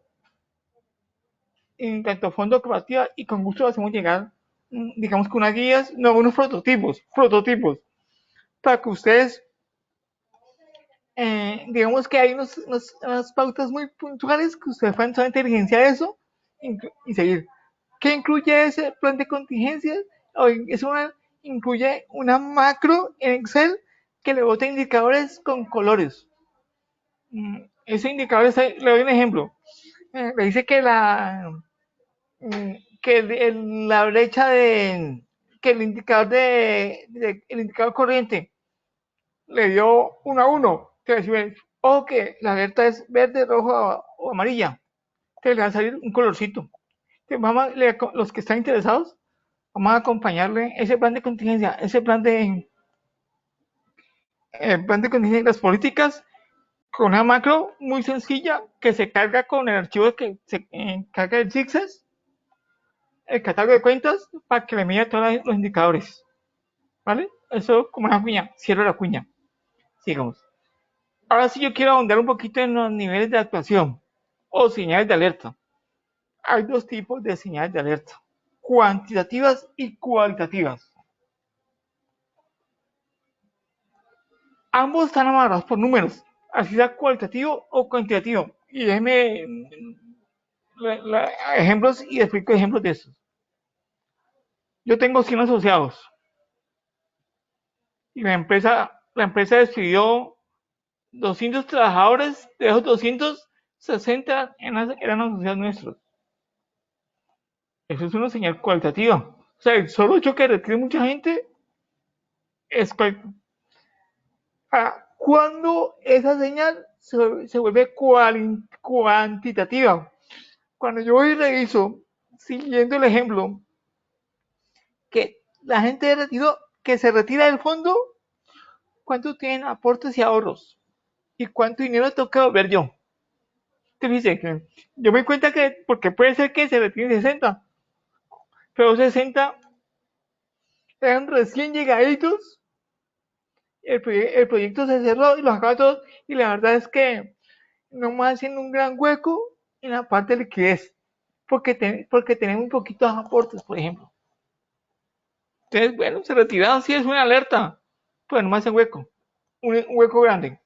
en tanto fondo cooperativa, y con gusto hacemos llegar, digamos que unas guías, no, unos prototipos, para que ustedes, digamos que hay unas pautas muy puntuales que ustedes pueden solamente diligenciar eso y seguir. ¿Qué incluye ese plan de contingencia? Incluye una macro en Excel que le bota indicadores con colores. Ese indicador, le doy un ejemplo. Le dice que la brecha que el indicador el indicador corriente le dio 1 a 1. Entonces, ojo que la alerta es verde, rojo o amarilla. Entonces le va a salir un colorcito. Entonces, los que están interesados, vamos a acompañarle ese plan de contingencia, contingencia y las políticas con una macro muy sencilla que se carga con el archivo que se carga el CICSES, el catálogo de cuentas, para que le mida todos los indicadores. ¿Vale? Eso como una cuña. Cierro la cuña. Sigamos. Ahora sí yo quiero ahondar un poquito en los niveles de actuación o señales de alerta. Hay dos tipos de señales de alerta: cuantitativas y cualitativas. Ambos están amarrados por números, así sea cualitativo o cuantitativo. Y déjenme ejemplos y explico ejemplos de estos. Yo tengo 100 asociados y la empresa despidió 200 trabajadores, de esos 260 eran asociados nuestros. Eso es una señal cualitativa. O sea, el solo hecho que retire mucha gente es cuando esa señal se vuelve cuantitativa. Cuando yo voy y reviso, siguiendo el ejemplo, que la gente que se retira del fondo, ¿cuánto tienen aportes y ahorros? ¿Y cuánto dinero tengo que devolver yo? Te dice que yo me doy cuenta que, porque puede ser que se retiren 60, pero 60 eran recién llegaditos, el proyecto se cerró y los acaba todos, y la verdad es que no me hacen un gran hueco en la parte de liquidez, porque tenemos un poquito de aportes, por ejemplo. Entonces, bueno, se retiraron, sí es una alerta, pues no me hacen hueco, un hueco grande.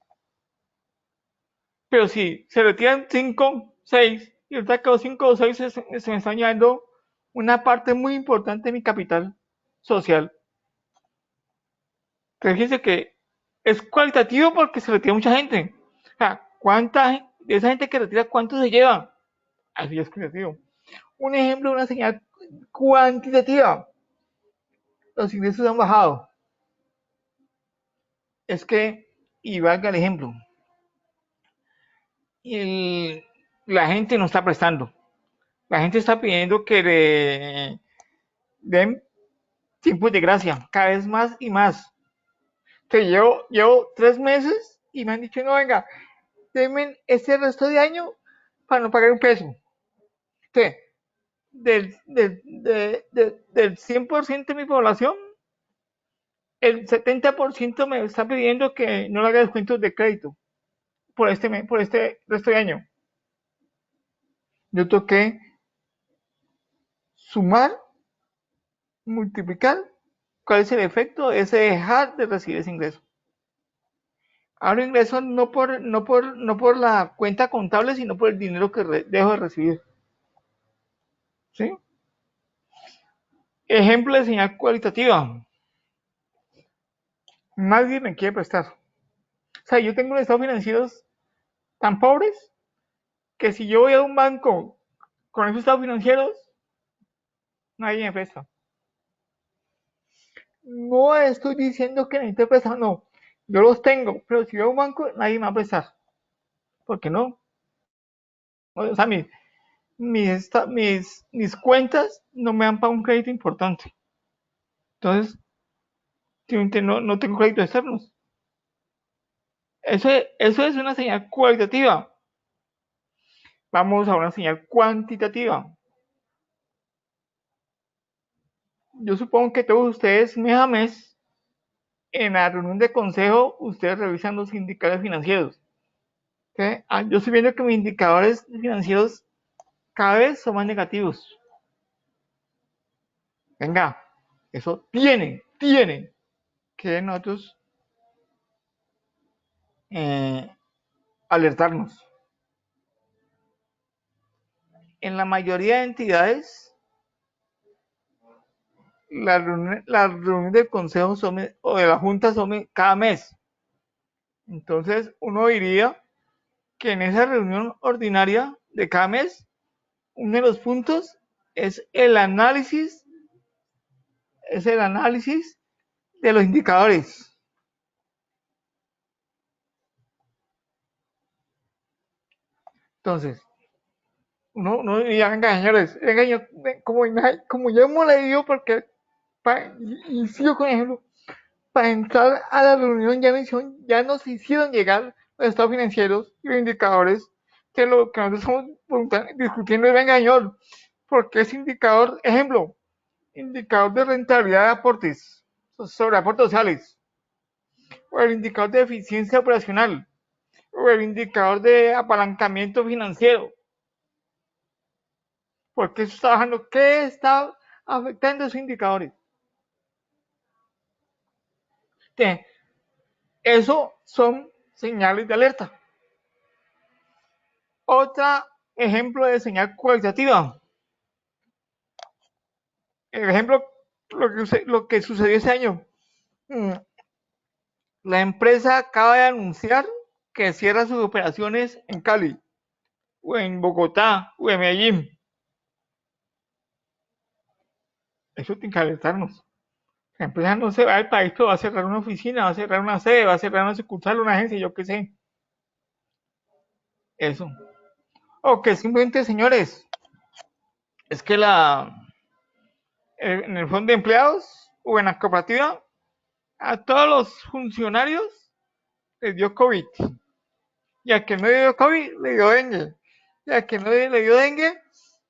Pero si se retiran 5, 6, y ahorita que los 5 o 6 se me están llevando una parte muy importante de mi capital social. Entonces fíjense que es cualitativo porque se retira mucha gente. O sea, de esa gente que retira, cuánto se lleva? Así es cualitativo. Un ejemplo, una señal cuantitativa. Los ingresos han bajado. Es que, y valga el ejemplo, la gente no está prestando. La gente está pidiendo que le den tiempos de gracia, cada vez más y más. Entonces llevo 3 meses y me han dicho, no, venga, denme este resto de año para no pagar un peso. Entonces, del 100% de mi población, el 70% me está pidiendo que no le haga descuentos de crédito por este resto de año. Yo tengo que sumar, multiplicar, cuál es el efecto de ese dejar de recibir ese ingreso. Ahora ingreso no por la cuenta contable, sino por el dinero que dejo de recibir. ¿Sí? Ejemplo de señal cualitativa. Nadie me quiere prestar. O sea, yo tengo unos estados financieros tan pobres que si yo voy a un banco con esos estados financieros, nadie me presta. No estoy diciendo que necesite prestar, no. Yo los tengo, pero si voy a un banco, nadie me va a prestar. ¿Por qué no? O sea, mis cuentas no me dan para un crédito importante. Entonces, no tengo créditos externos. Eso es una señal cualitativa. Vamos a una señal cuantitativa. Yo supongo que todos ustedes mes a mes, en la reunión de consejo, ustedes revisan los indicadores financieros. ¿Okay? Yo estoy viendo que mis indicadores financieros cada vez son más negativos. Venga, eso tiene que nosotros alertarnos. En la mayoría de entidades, las reuniones del consejo o de la junta son cada mes. Entonces, uno diría que en esa reunión ordinaria de cada mes, uno de los puntos es el análisis de los indicadores. Entonces, uno diría, venga señores, venga, como ya hemos leído, porque y sigo con ejemplo, para entrar a la reunión ya nos hicieron llegar los estados financieros y los indicadores, que lo que nosotros estamos discutiendo es, venga señor, porque ese indicador, ejemplo, indicador de rentabilidad de aportes sobre aportes sociales, o el indicador de eficiencia operacional, o el indicador de apalancamiento financiero. Porque eso está bajando. ¿Qué está afectando esos indicadores? Eso son señales de alerta. Otro ejemplo de señal cualitativa. El ejemplo, lo que sucedió ese año. La empresa acaba de anunciar que cierra sus operaciones en Cali, o en Bogotá, o en Medellín. Eso tiene que alertarnos. La empresa no se va del país, pero va a cerrar una oficina, va a cerrar una sede, va a cerrar una sucursal, una agencia, yo qué sé. Eso. O que simplemente, señores, es que en el fondo de empleados o en la cooperativa, a todos los funcionarios les dio COVID. Y a quien no le dio COVID, le dio dengue. Y a quien no le dio dengue,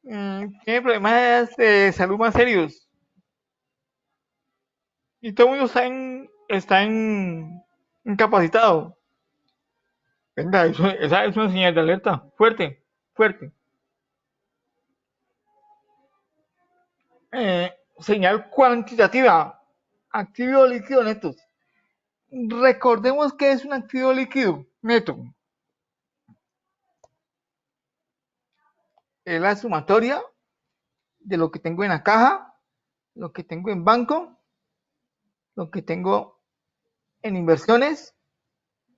tiene problemas de salud más serios. Y todo el mundo está incapacitado. Venga, esa es una señal de alerta. Fuerte. Señal cuantitativa. Activo líquido netos. Recordemos que es un activo líquido neto. es la sumatoria de lo que tengo en la caja, lo que tengo en banco, lo que tengo en inversiones,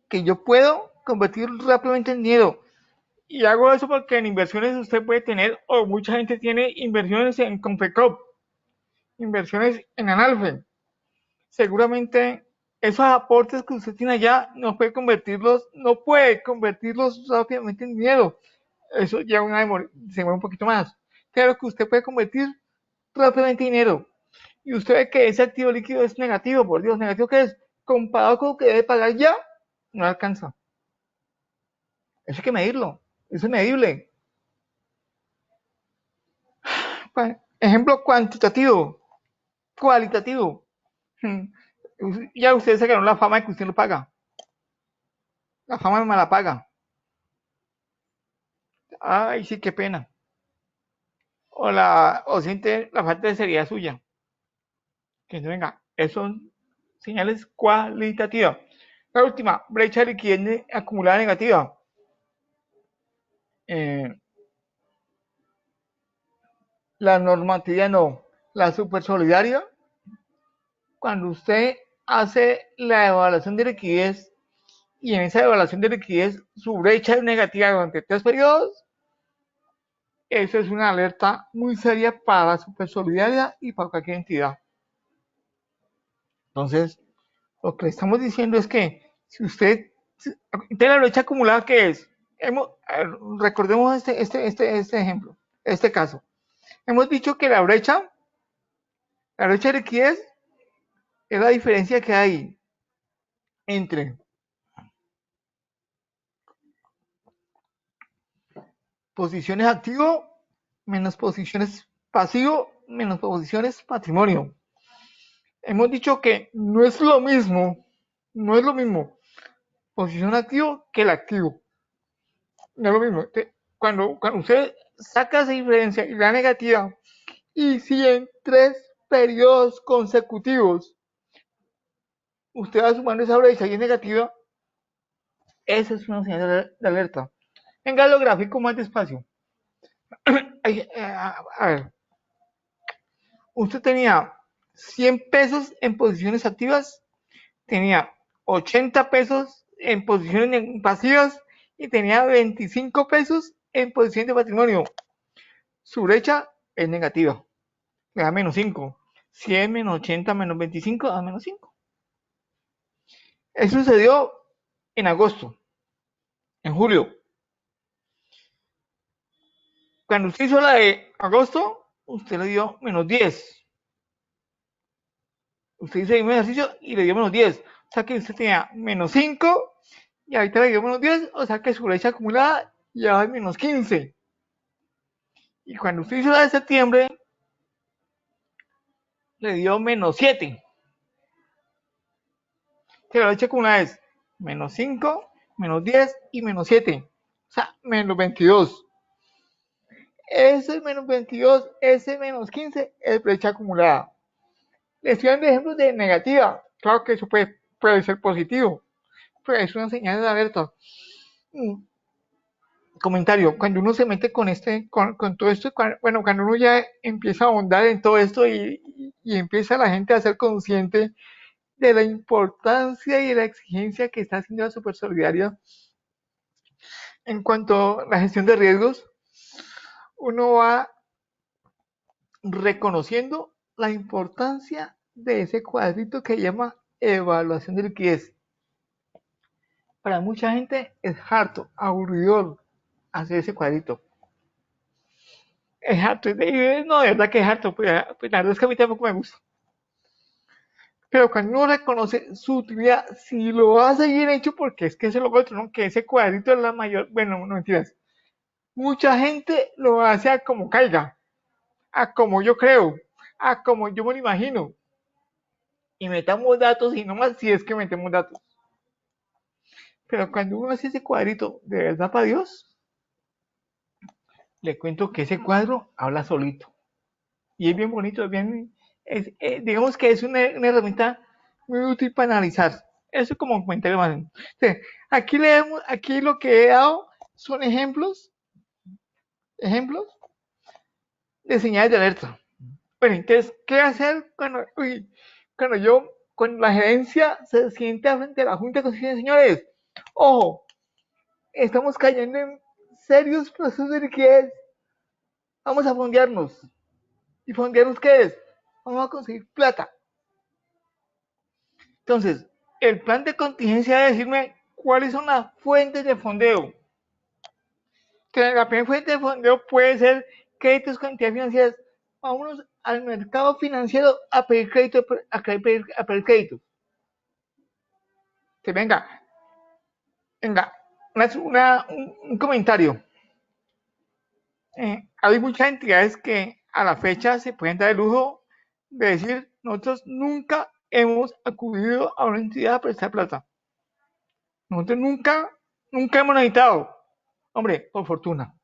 que yo puedo convertir rápidamente en dinero. Y hago eso porque en inversiones usted puede tener, o mucha gente tiene inversiones en Confecop, inversiones en Analfe. Seguramente esos aportes que usted tiene allá no puede convertirlos rápidamente en dinero. Eso ya se demora un poquito más. Pero que usted puede convertir rápidamente en dinero. Y usted ve que ese activo líquido es negativo, por Dios, negativo que es, comparado con lo que debe pagar ya, no alcanza. Eso hay que medirlo, eso es medible. Ejemplo cuantitativo, cualitativo. Ya usted se ganó la fama de que usted lo paga. La fama me la paga. Ay, sí, qué pena. O siente la falta de seriedad suya. Que no venga, eso son señales cualitativas. La última, brecha de liquidez acumulada negativa. La normatividad no. La supersolidaria, cuando usted hace la evaluación de liquidez y en esa evaluación de liquidez su brecha es negativa durante 3 periodos, eso es una alerta muy seria para la supersolidaria y para cualquier entidad. Entonces, lo que le estamos diciendo es que si usted tiene la brecha acumulada, ¿qué es? Recordemos este ejemplo, este caso. Hemos dicho que la brecha de liquidez es la diferencia que hay entre posiciones activo menos posiciones pasivo menos posiciones patrimonio. Hemos dicho que no es lo mismo posición activo que el activo. No es lo mismo. Cuando usted saca esa diferencia y la negativa, y si en 3 periodos consecutivos usted va sumando esa brecha y es negativa, esa es una señal de alerta. Venga lo gráfico más despacio. A ver, usted tenía 100 pesos en posiciones activas, tenía 80 pesos en posiciones pasivas y tenía 25 pesos en posición de patrimonio. Su brecha es negativa, le da menos 5. 100 menos 80 menos 25 da menos 5. Eso sucedió en agosto, en julio. Cuando usted hizo la de agosto, usted le dio menos 10. Usted hizo el mismo ejercicio y le dio menos 10. O sea que usted tenía menos 5 y ahorita le dio menos 10. O sea que su brecha acumulada ya va en menos 15. Y cuando usted hizo la de septiembre, le dio menos 7. Que la brecha acumulada es menos 5, menos 10 y menos 7. O sea, menos 22. Ese menos 22, ese menos 15 es brecha acumulada. Le estoy dando ejemplos de negativa. Claro que eso puede ser positivo, pero es una señal de alerta. Comentario, cuando uno se mete con todo esto, cuando uno ya empieza a ahondar en todo esto y empieza la gente a ser consciente de la importancia y de la exigencia que está haciendo la Supersolidaria en cuanto a la gestión de riesgos, uno va reconociendo la importancia de ese cuadrito que llama evaluación de liquidez. Para mucha gente es harto, aburridor hacer ese cuadrito. Es harto, no, de verdad que es harto, pues la verdad es que a mí tampoco me gusta. Pero cuando uno reconoce su utilidad, si lo hace bien hecho, porque es que eso es lo otro, ¿no? Que ese cuadrito es la mayor, bueno, no mentiras. Mucha gente lo hace a como caiga, a como yo creo, a como yo me lo imagino. Y metamos datos y no más si es que metemos datos. Pero cuando uno hace ese cuadrito de verdad para Dios, le cuento que ese cuadro habla solito. Y es bien bonito, digamos que es una herramienta muy útil para analizar. Eso como un comentario más. Entonces, aquí lo que he dado son ejemplos de señales de alerta. Bueno, entonces, ¿qué hacer cuando la gerencia se sienta frente a la Junta de Conciliación? Señores, ojo, estamos cayendo en serios procesos de liquidez. Vamos a fondearnos. ¿Y fondearnos qué es? Vamos a conseguir plata. Entonces, el plan de contingencia debe decirme cuáles son las fuentes de fondeo. Que la primera fuente de fondeo puede ser créditos con entidades financieras. Vámonos al mercado financiero a pedir crédito, a pedir crédito. Que venga, un comentario. Hay muchas entidades que a la fecha se pueden dar el lujo de decir, nosotros nunca hemos acudido a una entidad a prestar plata. Nosotros nunca hemos necesitado. Hombre, por fortuna.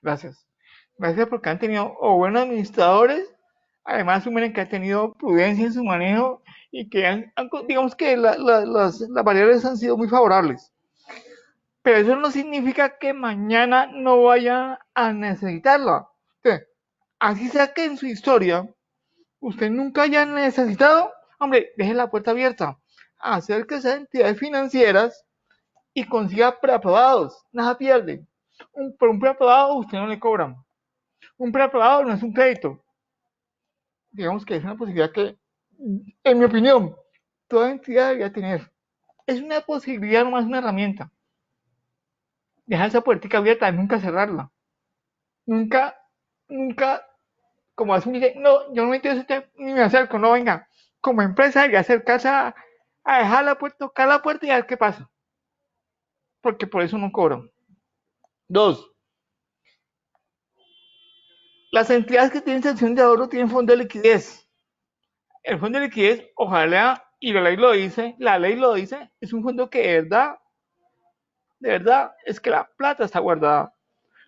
Gracias. Gracias porque han tenido buenos administradores, además asumen que han tenido prudencia en su manejo y que digamos que las variables han sido muy favorables. Pero eso no significa que mañana no vayan a necesitarla. Entonces, así sea que en su historia usted nunca haya necesitado, hombre, deje la puerta abierta, acérquese a entidades financieras y consiga preaprobados, nada pierde. Por un preaprobado usted no le cobran. Un preaprobado no es un crédito. Digamos que es una posibilidad que, en mi opinión, toda entidad debería tener. Es una posibilidad, no más una herramienta. Dejar esa puertica abierta, nunca cerrarla. Nunca, como hace un dice, no, yo no me interesa usted ni me acerco, no venga. Como empresa debería acercarse a dejar la puerta, tocar la puerta y a ver qué pasa. Porque por eso no cobran. 2. Las entidades que tienen sección de ahorro tienen fondo de liquidez. El fondo de liquidez, ojalá, y la ley lo dice, es un fondo que de verdad, es que la plata está guardada.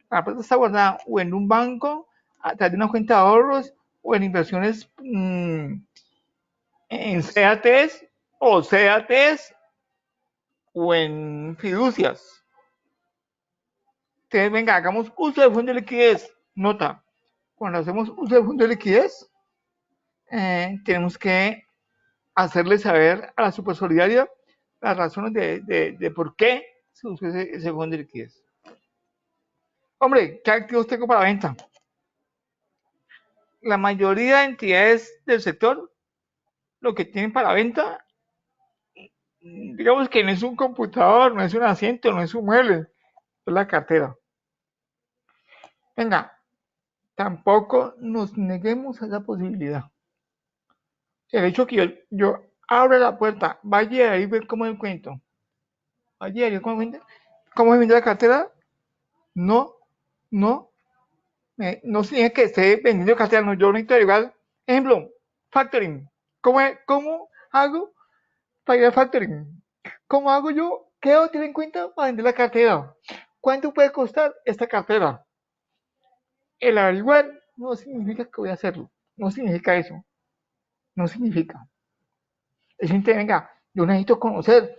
La plata está guardada o en un banco, a través de una cuenta de ahorros, o en inversiones en CATs o en fiducias. Entonces, venga, hagamos uso del fondo de liquidez. Nota, cuando hacemos uso del fondo de liquidez, tenemos que hacerle saber a la supersolidaria las razones de por qué se usa ese fondo de liquidez. Hombre, ¿qué activos tengo para venta? La mayoría de entidades del sector lo que tienen para venta, digamos que no es un computador, no es un asiento, no es un mueble, es la cartera. Venga, tampoco nos neguemos a esa posibilidad. El hecho que yo abra la puerta, vaya a ir a ver cómo es el cuento, vaya a ver cómo se vende la cartera, no significa que esté vendiendo cartera, no, yo necesito igual. Ejemplo, factoring. ¿Cómo hago para ir al factoring? ¿Cómo hago yo? ¿Qué debo tener en cuenta para vender la cartera? ¿Cuánto puede costar esta cartera? El averiguar no significa que voy a hacerlo. No significa eso. No significa. Es gente, venga, yo necesito conocer.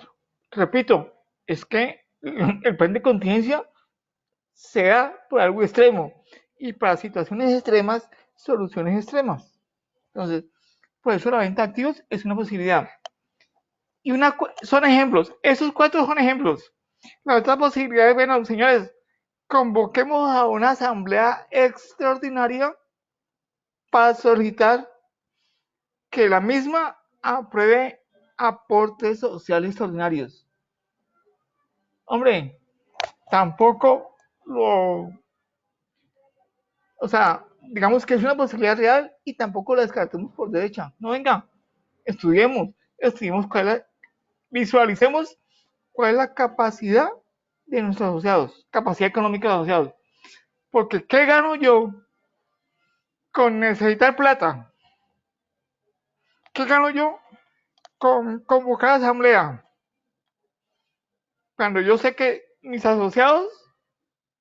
Repito, es que el plan de contingencia se da por algo extremo. Y para situaciones extremas, soluciones extremas. Entonces, por eso la venta de activos es una posibilidad. Y son ejemplos. Esos 4 son ejemplos. La otra posibilidad es, bueno, señores, convoquemos a una asamblea extraordinaria para solicitar que la misma apruebe aportes sociales extraordinarios. Hombre, tampoco o sea, digamos que es una posibilidad real y tampoco la descartemos por derecha. No, venga, estudiemos visualicemos cuál es la capacidad de nuestros asociados, capacidad económica de los asociados. Porque, ¿qué gano yo con necesitar plata? ¿Qué gano yo con convocar a asamblea? Cuando yo sé que mis asociados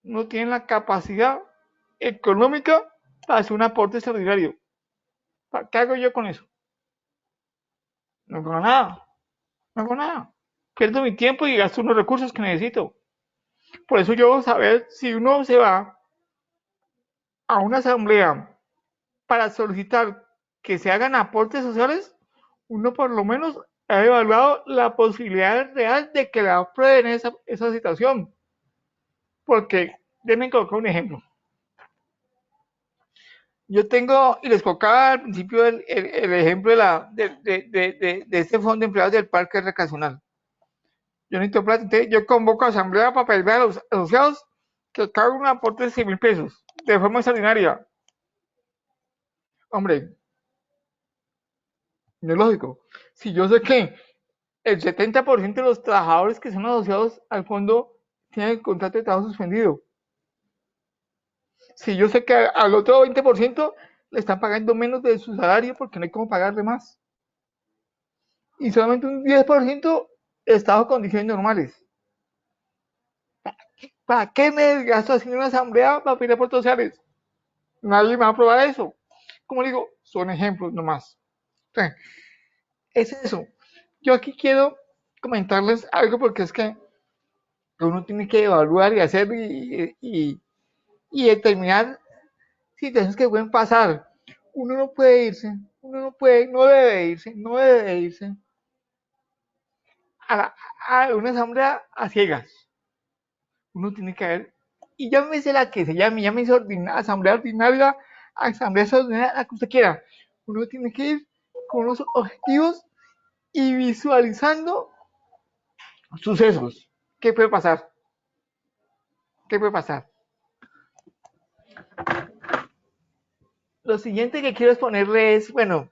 no tienen la capacidad económica para hacer un aporte extraordinario. ¿Qué hago yo con eso? No hago nada. Pierdo mi tiempo y gasto unos recursos que necesito. Por eso yo saber si uno se va a una asamblea para solicitar que se hagan aportes sociales, uno por lo menos ha evaluado la posibilidad real de que la aprueben esa situación. Porque, déjenme colocar un ejemplo. Yo tengo, y les colocaba al principio el ejemplo de este fondo de empleados del parque recreacional. Yo necesito plata, entonces yo convoco a asamblea para pedirle a los asociados que cada uno aporte 100.000 pesos de forma extraordinaria. Hombre, no es lógico. Si yo sé que el 70% de los trabajadores que son asociados al fondo tienen el contrato de trabajo suspendido. Si yo sé que al otro 20% le están pagando menos de su salario porque no hay cómo pagarle más. Y solamente un 10% está bajo condiciones normales. ¿Para qué me gasto haciendo una asamblea para pedir aportes sociales? Nadie me va a aprobar eso. Como digo, son ejemplos nomás. O sea, es eso. Yo aquí quiero comentarles algo porque es que uno tiene que evaluar y hacer y determinar situaciones que pueden pasar. Uno no puede irse, no debe irse a una asamblea a ciegas. Uno tiene que ver, y llámese la que se llame, llámese asamblea ordinaria, asamblea extraordinaria, la que usted quiera. Uno tiene que ir con unos objetivos y visualizando sucesos. ¿Qué puede pasar? ¿Qué puede pasar? Lo siguiente que quiero exponerle es, bueno,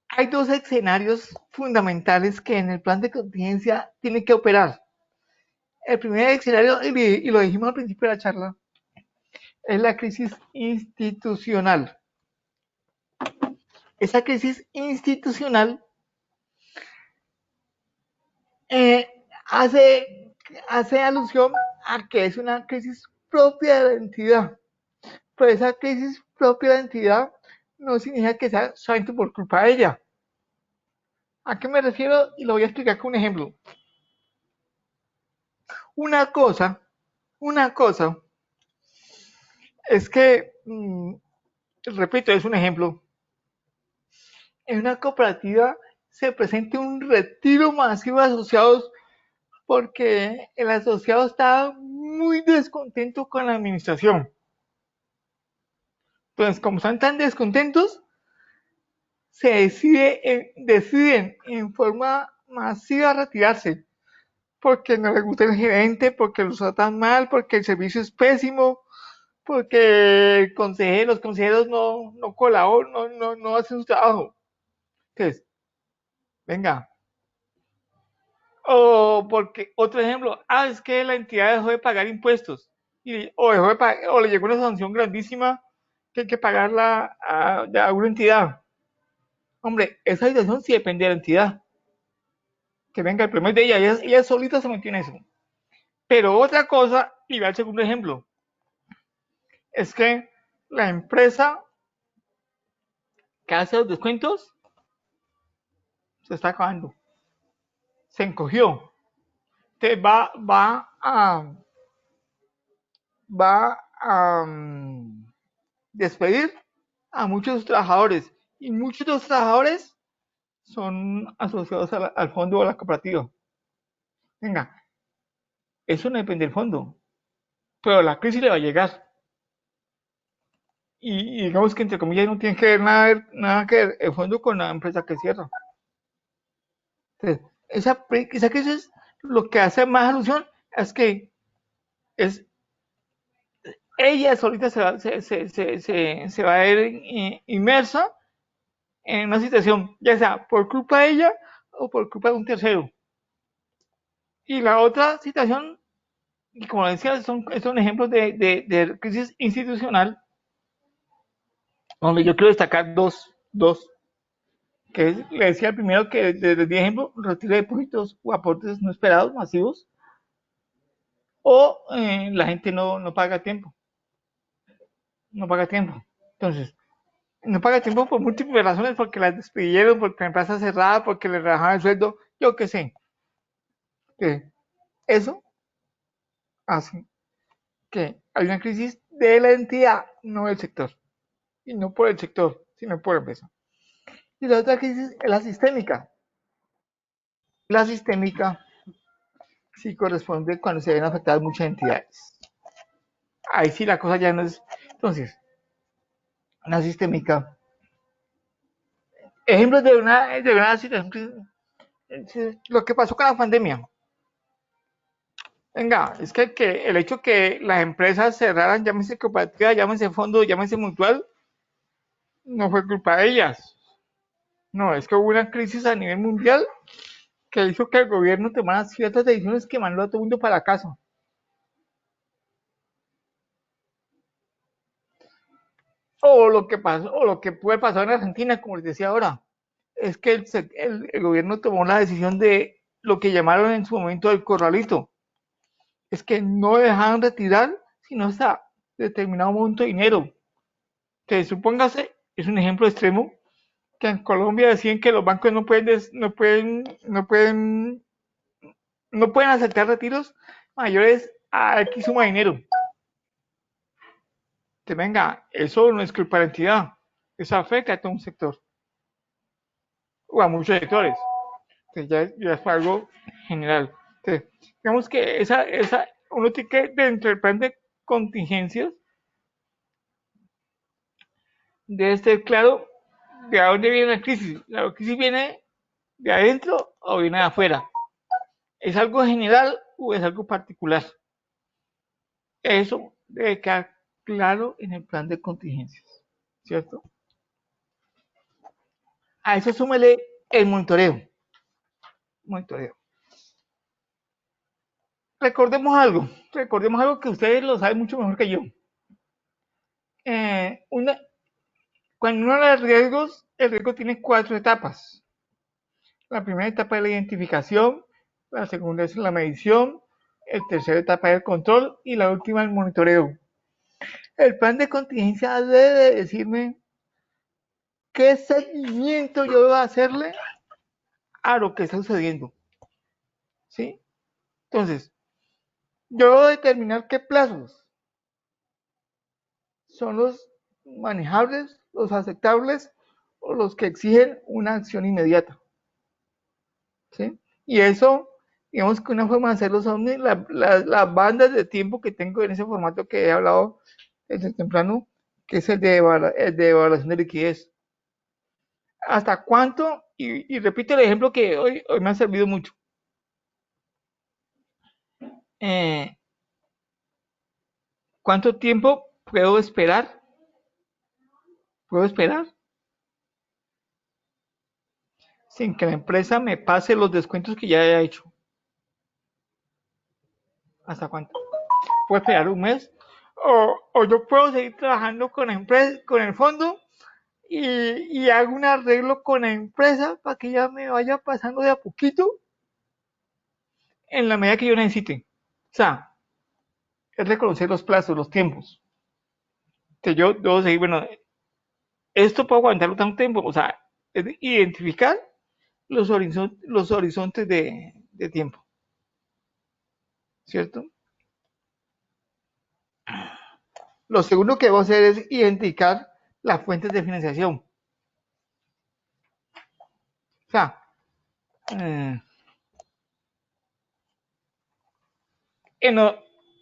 hay dos escenarios fundamentales que en el plan de contingencia tienen que operar. El primer escenario, y lo dijimos al principio de la charla, es la crisis institucional. Esa crisis institucional hace alusión a que es una crisis propia de la entidad. Pero esa crisis propia de la entidad no significa que sea solamente por culpa de ella. ¿A qué me refiero? Y lo voy a explicar con un ejemplo. Una cosa es que, repito, es un ejemplo. En una cooperativa se presenta un retiro masivo de asociados porque el asociado está muy descontento con la administración. Entonces, como están tan descontentos, deciden en forma masiva retirarse porque no les gusta el gerente, porque los tratan mal, porque el servicio es pésimo, porque los consejeros no colaboran, no hacen su trabajo. Entonces, venga. O porque, otro ejemplo, es que la entidad dejó de pagar impuestos o le llegó una sanción grandísima que hay que pagarla a una entidad. Hombre, esa situación sí depende de la entidad. Que venga el problema de ella solita se metió en eso. Pero otra cosa, y va el segundo ejemplo, es que la empresa que hace los descuentos se está acabando. Se encogió. Entonces va a despedir a muchos trabajadores. Y muchos de los trabajadores son asociados al fondo o a la cooperativa. Venga, eso no depende del fondo, pero la crisis le va a llegar. Y digamos que entre comillas no tiene que ver nada que ver el fondo con la empresa que cierra. Entonces, esa crisis lo que hace más alusión es que es ella solita se va a ver inmersa en una situación, ya sea por culpa de ella o por culpa de un tercero. Y la otra situación, y como decía, son ejemplos de crisis institucional, donde yo quiero destacar dos, que le decía primero que desde el ejemplo, retiro de depósitos o aportes no esperados, masivos, o la gente no paga a tiempo. No paga tiempo. Entonces, no paga tiempo por múltiples razones, porque las despidieron, porque la empresa cerrada, porque le rebajaron el sueldo, yo qué sé. Eso hace que hay una crisis de la entidad, no del sector. Y no por el sector, sino por la empresa. Y la otra crisis es la sistémica. La sistémica sí corresponde cuando se ven afectadas muchas entidades. Ahí sí la cosa ya no es. Entonces, la sistémica. Ejemplos de una situación. Lo que pasó con la pandemia. Venga, es que el hecho que las empresas cerraran, llámese cooperativa, llámese fondo, llámese mutual, no fue culpa de ellas. No, es que hubo una crisis a nivel mundial que hizo que el gobierno tomara ciertas decisiones que mandó a todo el mundo para la casa. O lo que pasó, o lo que puede pasar en Argentina, como les decía ahora, es que el gobierno tomó la decisión de lo que llamaron en su momento el corralito. Es que no dejaban retirar sino hasta determinado monto de dinero. Que supóngase, es un ejemplo extremo, que en Colombia decían que los bancos no pueden aceptar retiros mayores a X suma de dinero. Que venga, eso no es culpa de la entidad, eso afecta a todo un sector o a muchos sectores. Entonces ya es algo general. Entonces, digamos que uno tiene que, dentro del plan de contingencias, debe ser claro de dónde viene la crisis. ¿La crisis viene de adentro o viene de afuera? ¿Es algo general o es algo particular? Eso debe quedar claro en el plan de contingencias, ¿cierto? A eso súmele el monitoreo. Recordemos algo que ustedes lo saben mucho mejor que yo. Cuando uno habla de riesgos, el riesgo tiene 4 etapas. La primera etapa es la identificación, la segunda es la medición, la tercera etapa es el control y la última el monitoreo. El plan de contingencia debe decirme qué seguimiento yo debo hacerle a lo que está sucediendo. ¿Sí? Entonces, yo debo determinar qué plazos son los manejables, los aceptables o los que exigen una acción inmediata. ¿Sí? Y eso, digamos que una forma de hacerlo son las bandas de tiempo que tengo en ese formato que he hablado desde temprano, que es el de evaluación de liquidez. ¿Hasta cuánto? Y repito el ejemplo que hoy me ha servido mucho. ¿Cuánto tiempo puedo esperar? ¿Puedo esperar? Sin que la empresa me pase los descuentos que ya haya hecho. ¿Hasta cuánto? ¿Puedo esperar un mes? O yo puedo seguir trabajando con la empresa, con el fondo y hago un arreglo con la empresa para que ya me vaya pasando de a poquito en la medida que yo necesite. O sea, es reconocer los plazos, los tiempos. Que yo debo seguir, bueno, esto puedo aguantarlo tanto tiempo. O sea, es identificar los horizontes de tiempo. ¿Cierto? Lo segundo que debo hacer es identificar las fuentes de financiación. O sea,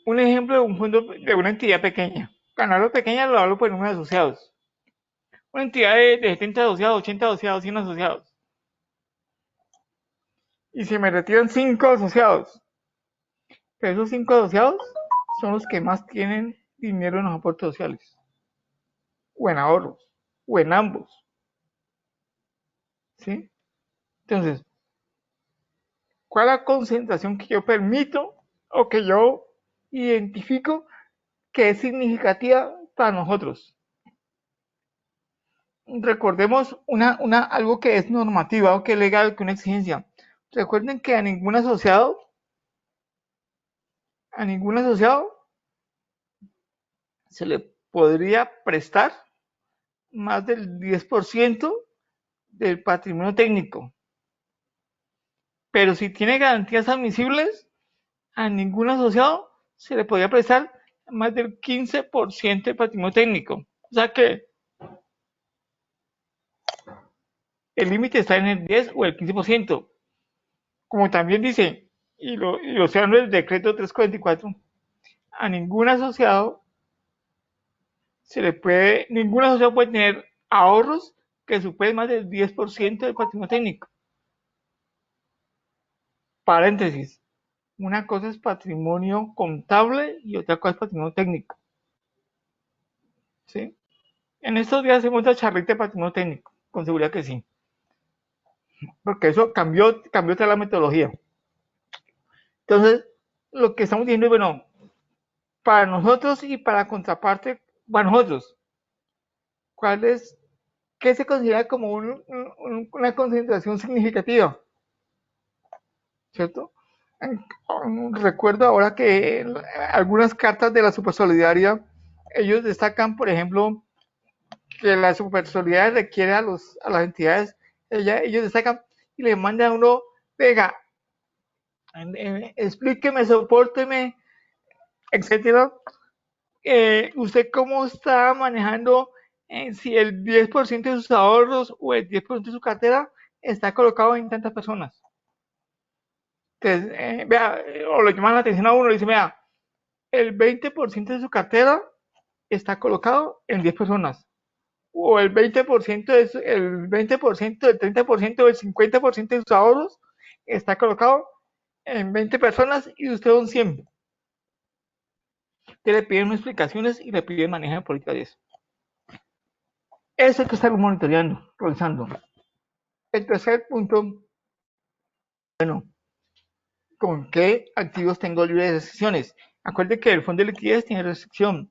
un ejemplo de un fondo de una entidad pequeña. Cuando hablo pequeña lo hablo por número de asociados. Una entidad de 70 asociados, 80 asociados, 100 asociados. Y se me retiran 5 asociados. Pero esos 5 asociados son los que más tienen dinero en los aportes sociales. O en ahorros. O en ambos. ¿Sí? Entonces, ¿cuál es la concentración que yo permito o que yo identifico que es significativa para nosotros? Recordemos algo que es normativa o que es legal, que una exigencia. Recuerden que a ningún asociado se le podría prestar más del 10% del patrimonio técnico. Pero si tiene garantías admisibles, a ningún asociado se le podría prestar más del 15% de patrimonio técnico. O sea que el límite está en el 10 o el 15%. Como también dice, y lo estoy hablando del decreto 344, a ningún asociado ningún asociado puede tener ahorros que superen más del 10% del patrimonio técnico. Paréntesis. Una cosa es patrimonio contable y otra cosa es patrimonio técnico. ¿Sí? En estos días hacemos la charlita de patrimonio técnico, con seguridad que sí. Porque eso cambió toda la metodología. Entonces, lo que estamos diciendo es, bueno, para nosotros y para la contraparte, para nosotros, ¿qué se considera como una concentración significativa? ¿Cierto? Recuerdo ahora que algunas cartas de la Supersolidaria, ellos destacan, por ejemplo, que la Supersolidaria requiere a las entidades, ellos destacan y le mandan a uno, venga, explíqueme, sopórteme, etcétera. ¿Usted cómo está manejando si el 10% de sus ahorros o el 10% de su cartera está colocado en tantas personas? Entonces, vea, o le llaman la atención a uno y dice, vea, el 20% de su cartera está colocado en 10 personas. O el 20%, el 20%, el 30%, el 50% de sus ahorros está colocado en 20 personas y usted un 100. Te le piden explicaciones y le piden manejo de política de eso. Eso hay que estar monitoreando, revisando. El tercer punto, bueno, ¿con qué activos tengo libres restricciones? Acuerde que el fondo de liquidez tiene restricción.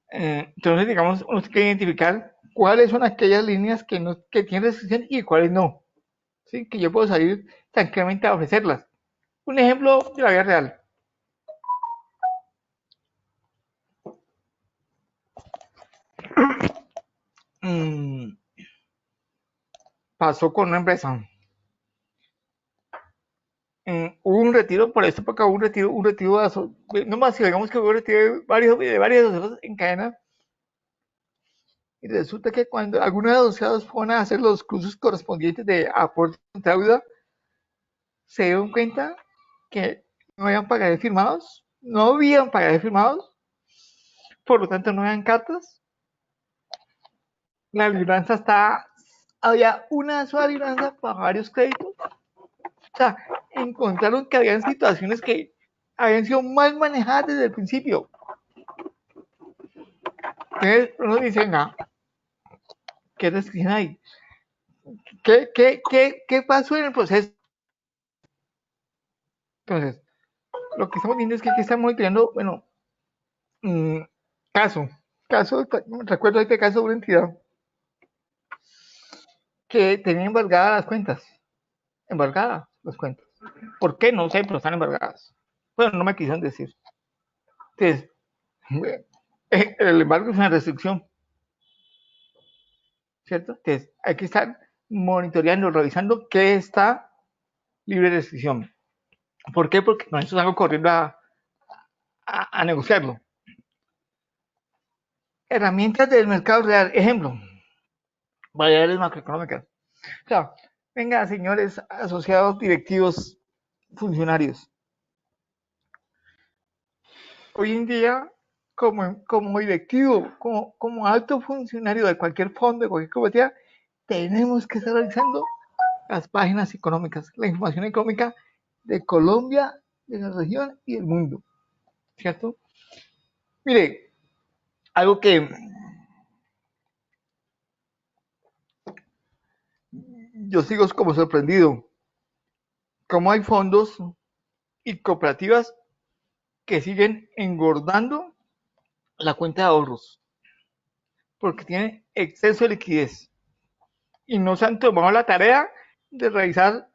Entonces, digamos, uno tiene que identificar cuáles son aquellas líneas que tienen restricción y cuáles no. ¿Sí? Que yo puedo salir tranquilamente a ofrecerlas. Un ejemplo de la vida real. Pasó con una empresa. Hubo un retiro, por esta época hubo un retiro no más, digamos que hubo un retiro de varias asociaciones en cadena. Y resulta que cuando algunos asociados fueron a hacer los cursos correspondientes de aporte contra deuda, se dieron cuenta que no habían pagarés firmados, por lo tanto no habían cartas. La libranza había una sola libranza para varios créditos. O sea, encontraron que habían situaciones que habían sido mal manejadas desde el principio. Entonces uno dice, ¿qué restricción hay? ¿Qué pasó en el proceso? Entonces, lo que estamos viendo es que aquí estamos monitoreando, bueno, recuerdo este caso de una entidad que tenía embargadas las cuentas. ¿Por qué? No sé, pero están embargadas. Bueno, no me quisieron decir. Entonces, el embargo es una restricción, ¿cierto? Entonces, hay que estar monitoreando, revisando qué está libre de restricción. ¿Por qué? Porque con eso salgo corriendo a negociarlo. Herramientas del mercado real, ejemplo, variables macroeconómicas. O sea, venga, señores asociados, directivos, funcionarios. Hoy en día, como directivo, como alto funcionario de cualquier fondo, de cualquier cooperativa, tenemos que estar realizando las páginas económicas, la información económica de Colombia, de la región y del mundo. ¿Cierto? Mire, algo que yo sigo como sorprendido, como hay fondos y cooperativas que siguen engordando la cuenta de ahorros porque tienen exceso de liquidez y no se han tomado la tarea de revisar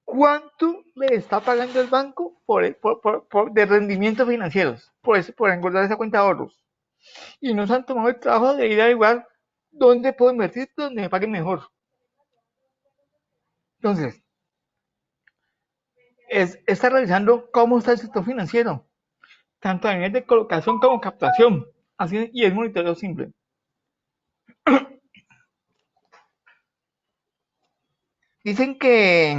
cuánto le está pagando el banco de rendimientos financieros por engordar esa cuenta de ahorros y no se han tomado el trabajo de ir a averiguar dónde puedo invertir, donde me paguen mejor. Entonces, está revisando cómo está el sector financiero. tanto a nivel de colocación como captación. Así, y es monitoreo simple. Dicen que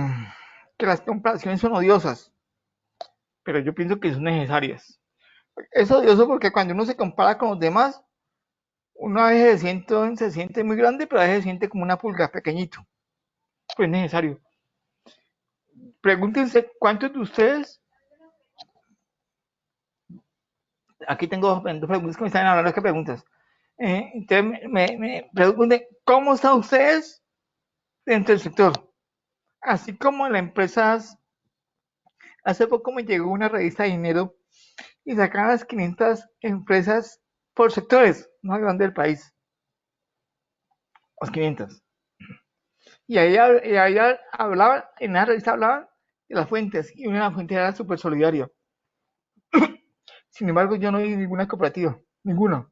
las comparaciones son odiosas, pero yo pienso que son necesarias. Es odioso porque cuando uno se compara con los demás, uno a veces se siente muy grande, pero a veces se siente como una pulga, pequeñito. Pues es necesario. Pregúntense cuántos de ustedes, aquí tengo dos preguntas que me están hablando, ¿qué preguntas? Entonces me pregunten, ¿cómo están ustedes dentro del sector? Así como en las empresas, hace poco me llegó una revista de dinero y sacaban las 500 empresas por sectores más grandes del país. Las 500. Y ahí hablaban, en la revista hablaban de las fuentes, y una de las fuentes era Super Solidario. Sin embargo, yo no vi ninguna cooperativa, ninguna.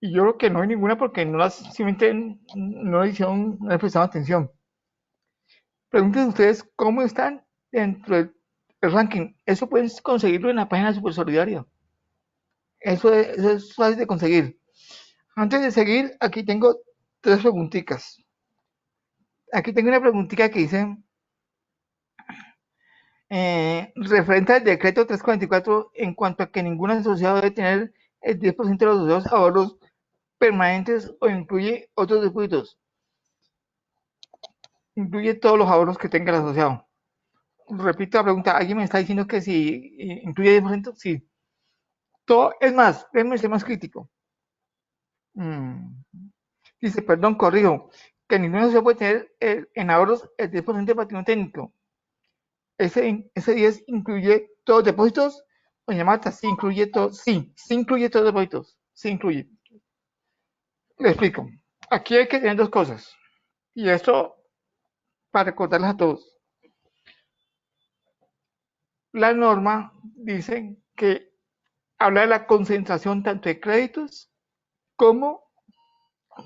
Y yo creo que no hay ninguna porque simplemente no le hicieron, no le prestaron atención. Pregunten ustedes cómo están dentro del ranking. Eso pueden conseguirlo en la página de Super Solidario. Eso es fácil de conseguir. Antes de seguir, aquí tengo tres preguntitas. Aquí tengo una preguntita que dice, referente al decreto 344 en cuanto a que ningún asociado debe tener el 10% de los asociados ahorros permanentes o incluye otros depósitos. Incluye todos los ahorros que tenga el asociado. Repito la pregunta, ¿alguien me está diciendo que si incluye 10%? Sí. Todo, es más, déjenme ser más crítico. Dice, perdón, corrijo, que ningún asociado puede tener en ahorros el 10% de patrimonio técnico. Ese 10 incluye todos los depósitos. Doña Marta, sí incluye todo, sí incluye todos los depósitos, sí incluye. Le explico. Aquí hay que tener dos cosas. Y esto para recordarles a todos. La norma dice que habla de la concentración tanto de créditos como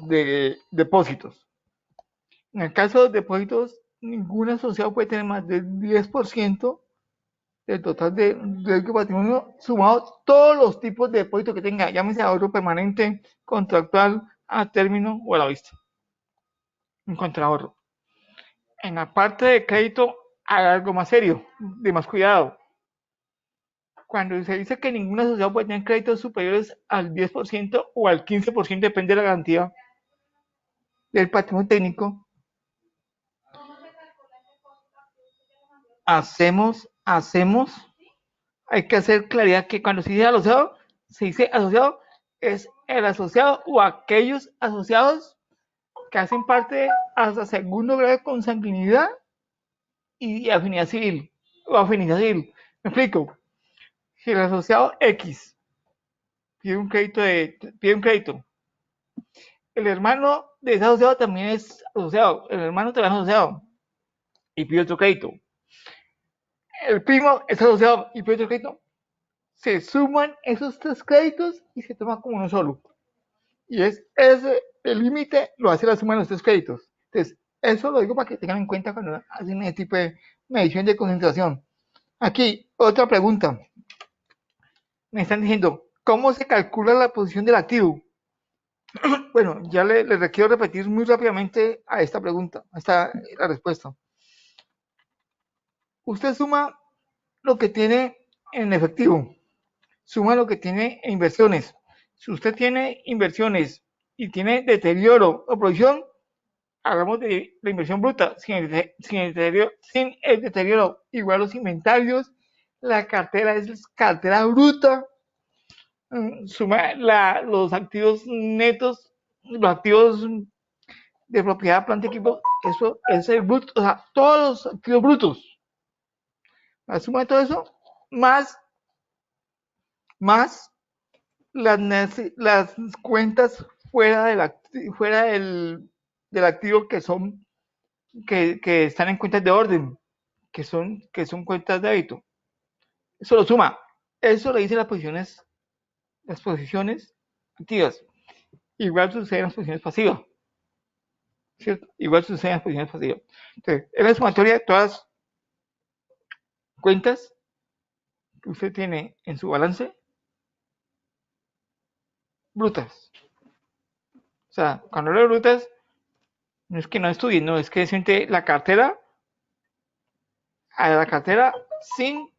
de depósitos. En el caso de los depósitos, ningún asociado puede tener más del 10% del total de patrimonio, sumado todos los tipos de depósitos que tenga, llámese ahorro permanente, contractual, a término o a la vista. En contraahorro. En la parte de crédito hay algo más serio, de más cuidado. Cuando se dice que ningún asociado puede tener créditos superiores al 10% o al 15%, depende de la garantía del patrimonio técnico, hay que hacer claridad que cuando se dice asociado, es el asociado o aquellos asociados que hacen parte hasta segundo grado de consanguinidad y afinidad civil, o afinidad civil. Me explico. Si el asociado X pide un crédito, el hermano de ese asociado también es asociado, el hermano también es asociado y pide otro crédito. El primo es asociado y pide otro crédito. Se suman esos tres créditos y se toma como uno solo. Y el límite lo hace la suma de los tres créditos. Entonces, eso lo digo para que tengan en cuenta cuando hacen ese tipo de medición de concentración. Aquí, otra pregunta. Me están diciendo, ¿cómo se calcula la posición del activo? Bueno, ya le requiero repetir muy rápidamente a esta pregunta, la respuesta. Usted suma lo que tiene en efectivo, suma lo que tiene en inversiones. Si usted tiene inversiones y tiene deterioro o provisión, hablamos de la inversión bruta, sin el deterioro, igual los inventarios, la cartera es cartera bruta, suma los activos netos, los activos de propiedad, planta y equipo, eso es el bruto, o sea, todos los activos brutos. La suma de todo eso, más las cuentas fuera del activo que están en cuentas de orden, que son cuentas de débito. Eso lo suma. Eso le dice las posiciones activas. Igual sucede en las posiciones pasivas. ¿Cierto? Igual sucede en las posiciones pasivas. Entonces, es la sumatoria de todas las cuentas que usted tiene en su balance brutas. O sea, cuando hablo de brutas, no es que no estudien, no, es que siente a la cartera sin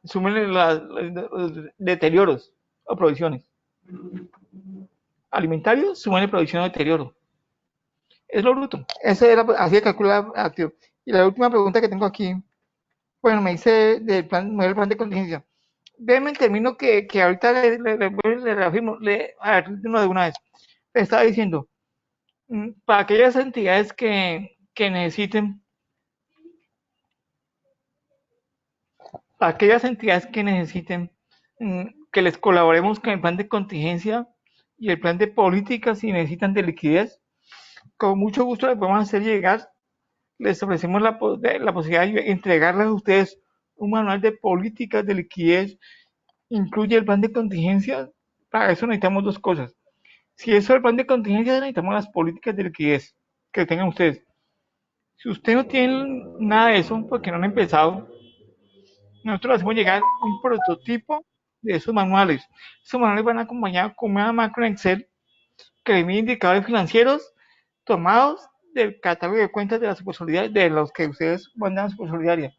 súmenle los deterioros o provisiones. Alimentarios, súmenle provisión o deterioro. Es lo bruto. Ese era, así de calcular activo. Y la última pregunta que tengo aquí, bueno, me dice del plan de contingencia. Véeme el término que ahorita le reafirmo, a ver, de una vez. Le estaba diciendo, para aquellas entidades que necesiten, que les colaboremos con el plan de contingencia y el plan de política si necesitan de liquidez, con mucho gusto les podemos hacer llegar, les ofrecemos la posibilidad de entregarles a ustedes un manual de políticas de liquidez, incluye el plan de contingencia. Para eso necesitamos dos cosas. Si eso es el plan de contingencia, necesitamos las políticas de liquidez que tengan ustedes. Si ustedes no tienen nada de eso, porque no han empezado, nosotros les hacemos llegar un prototipo de esos manuales. Esos manuales van acompañados con una macro en Excel que le mide indicadores financieros tomados del catálogo de cuentas de la Supersolidaria, de los que ustedes mandan a Supersolidaria.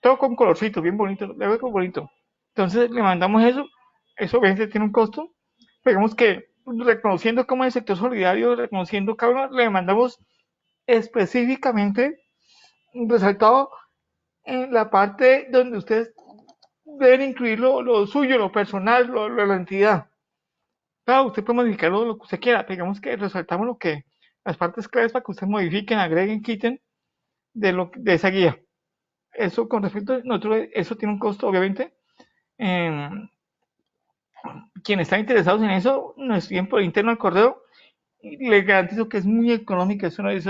Todo con colorcitos, bien bonito, le veo bonito. Entonces le mandamos eso obviamente tiene un costo. Digamos que reconociendo como el sector solidario, reconociendo cada uno, le mandamos específicamente resaltado en la parte donde ustedes deben incluir lo suyo, lo personal, la entidad. Claro, usted puede modificar lo que usted quiera, digamos que resaltamos las partes claves para que ustedes modifiquen, agreguen, quiten de esa guía. Eso con respecto a nosotros, eso tiene un costo, obviamente. Quienes están interesados en eso, nos escriben por interno al correo y les garantizo que es muy económica. Eso les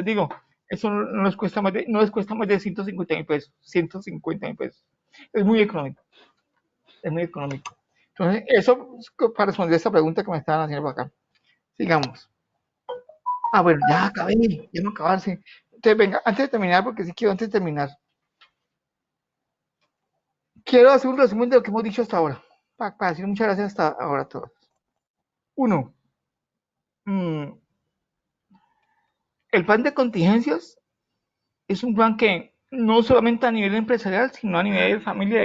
digo, eso no les cuesta más de 150,000 pesos. 150,000 pesos. Es muy económico. Es muy económico. Entonces, eso para responder a esta pregunta que me estaban haciendo por acá. Sigamos. Bueno, ya acabé, ya no acabarse. Entonces, venga, antes de terminar, porque sí quiero antes de terminar, quiero hacer un resumen de lo que hemos dicho hasta ahora. Para decir muchas gracias hasta ahora a todos. Uno, el plan de contingencias es un plan que no solamente a nivel empresarial, sino a nivel de familia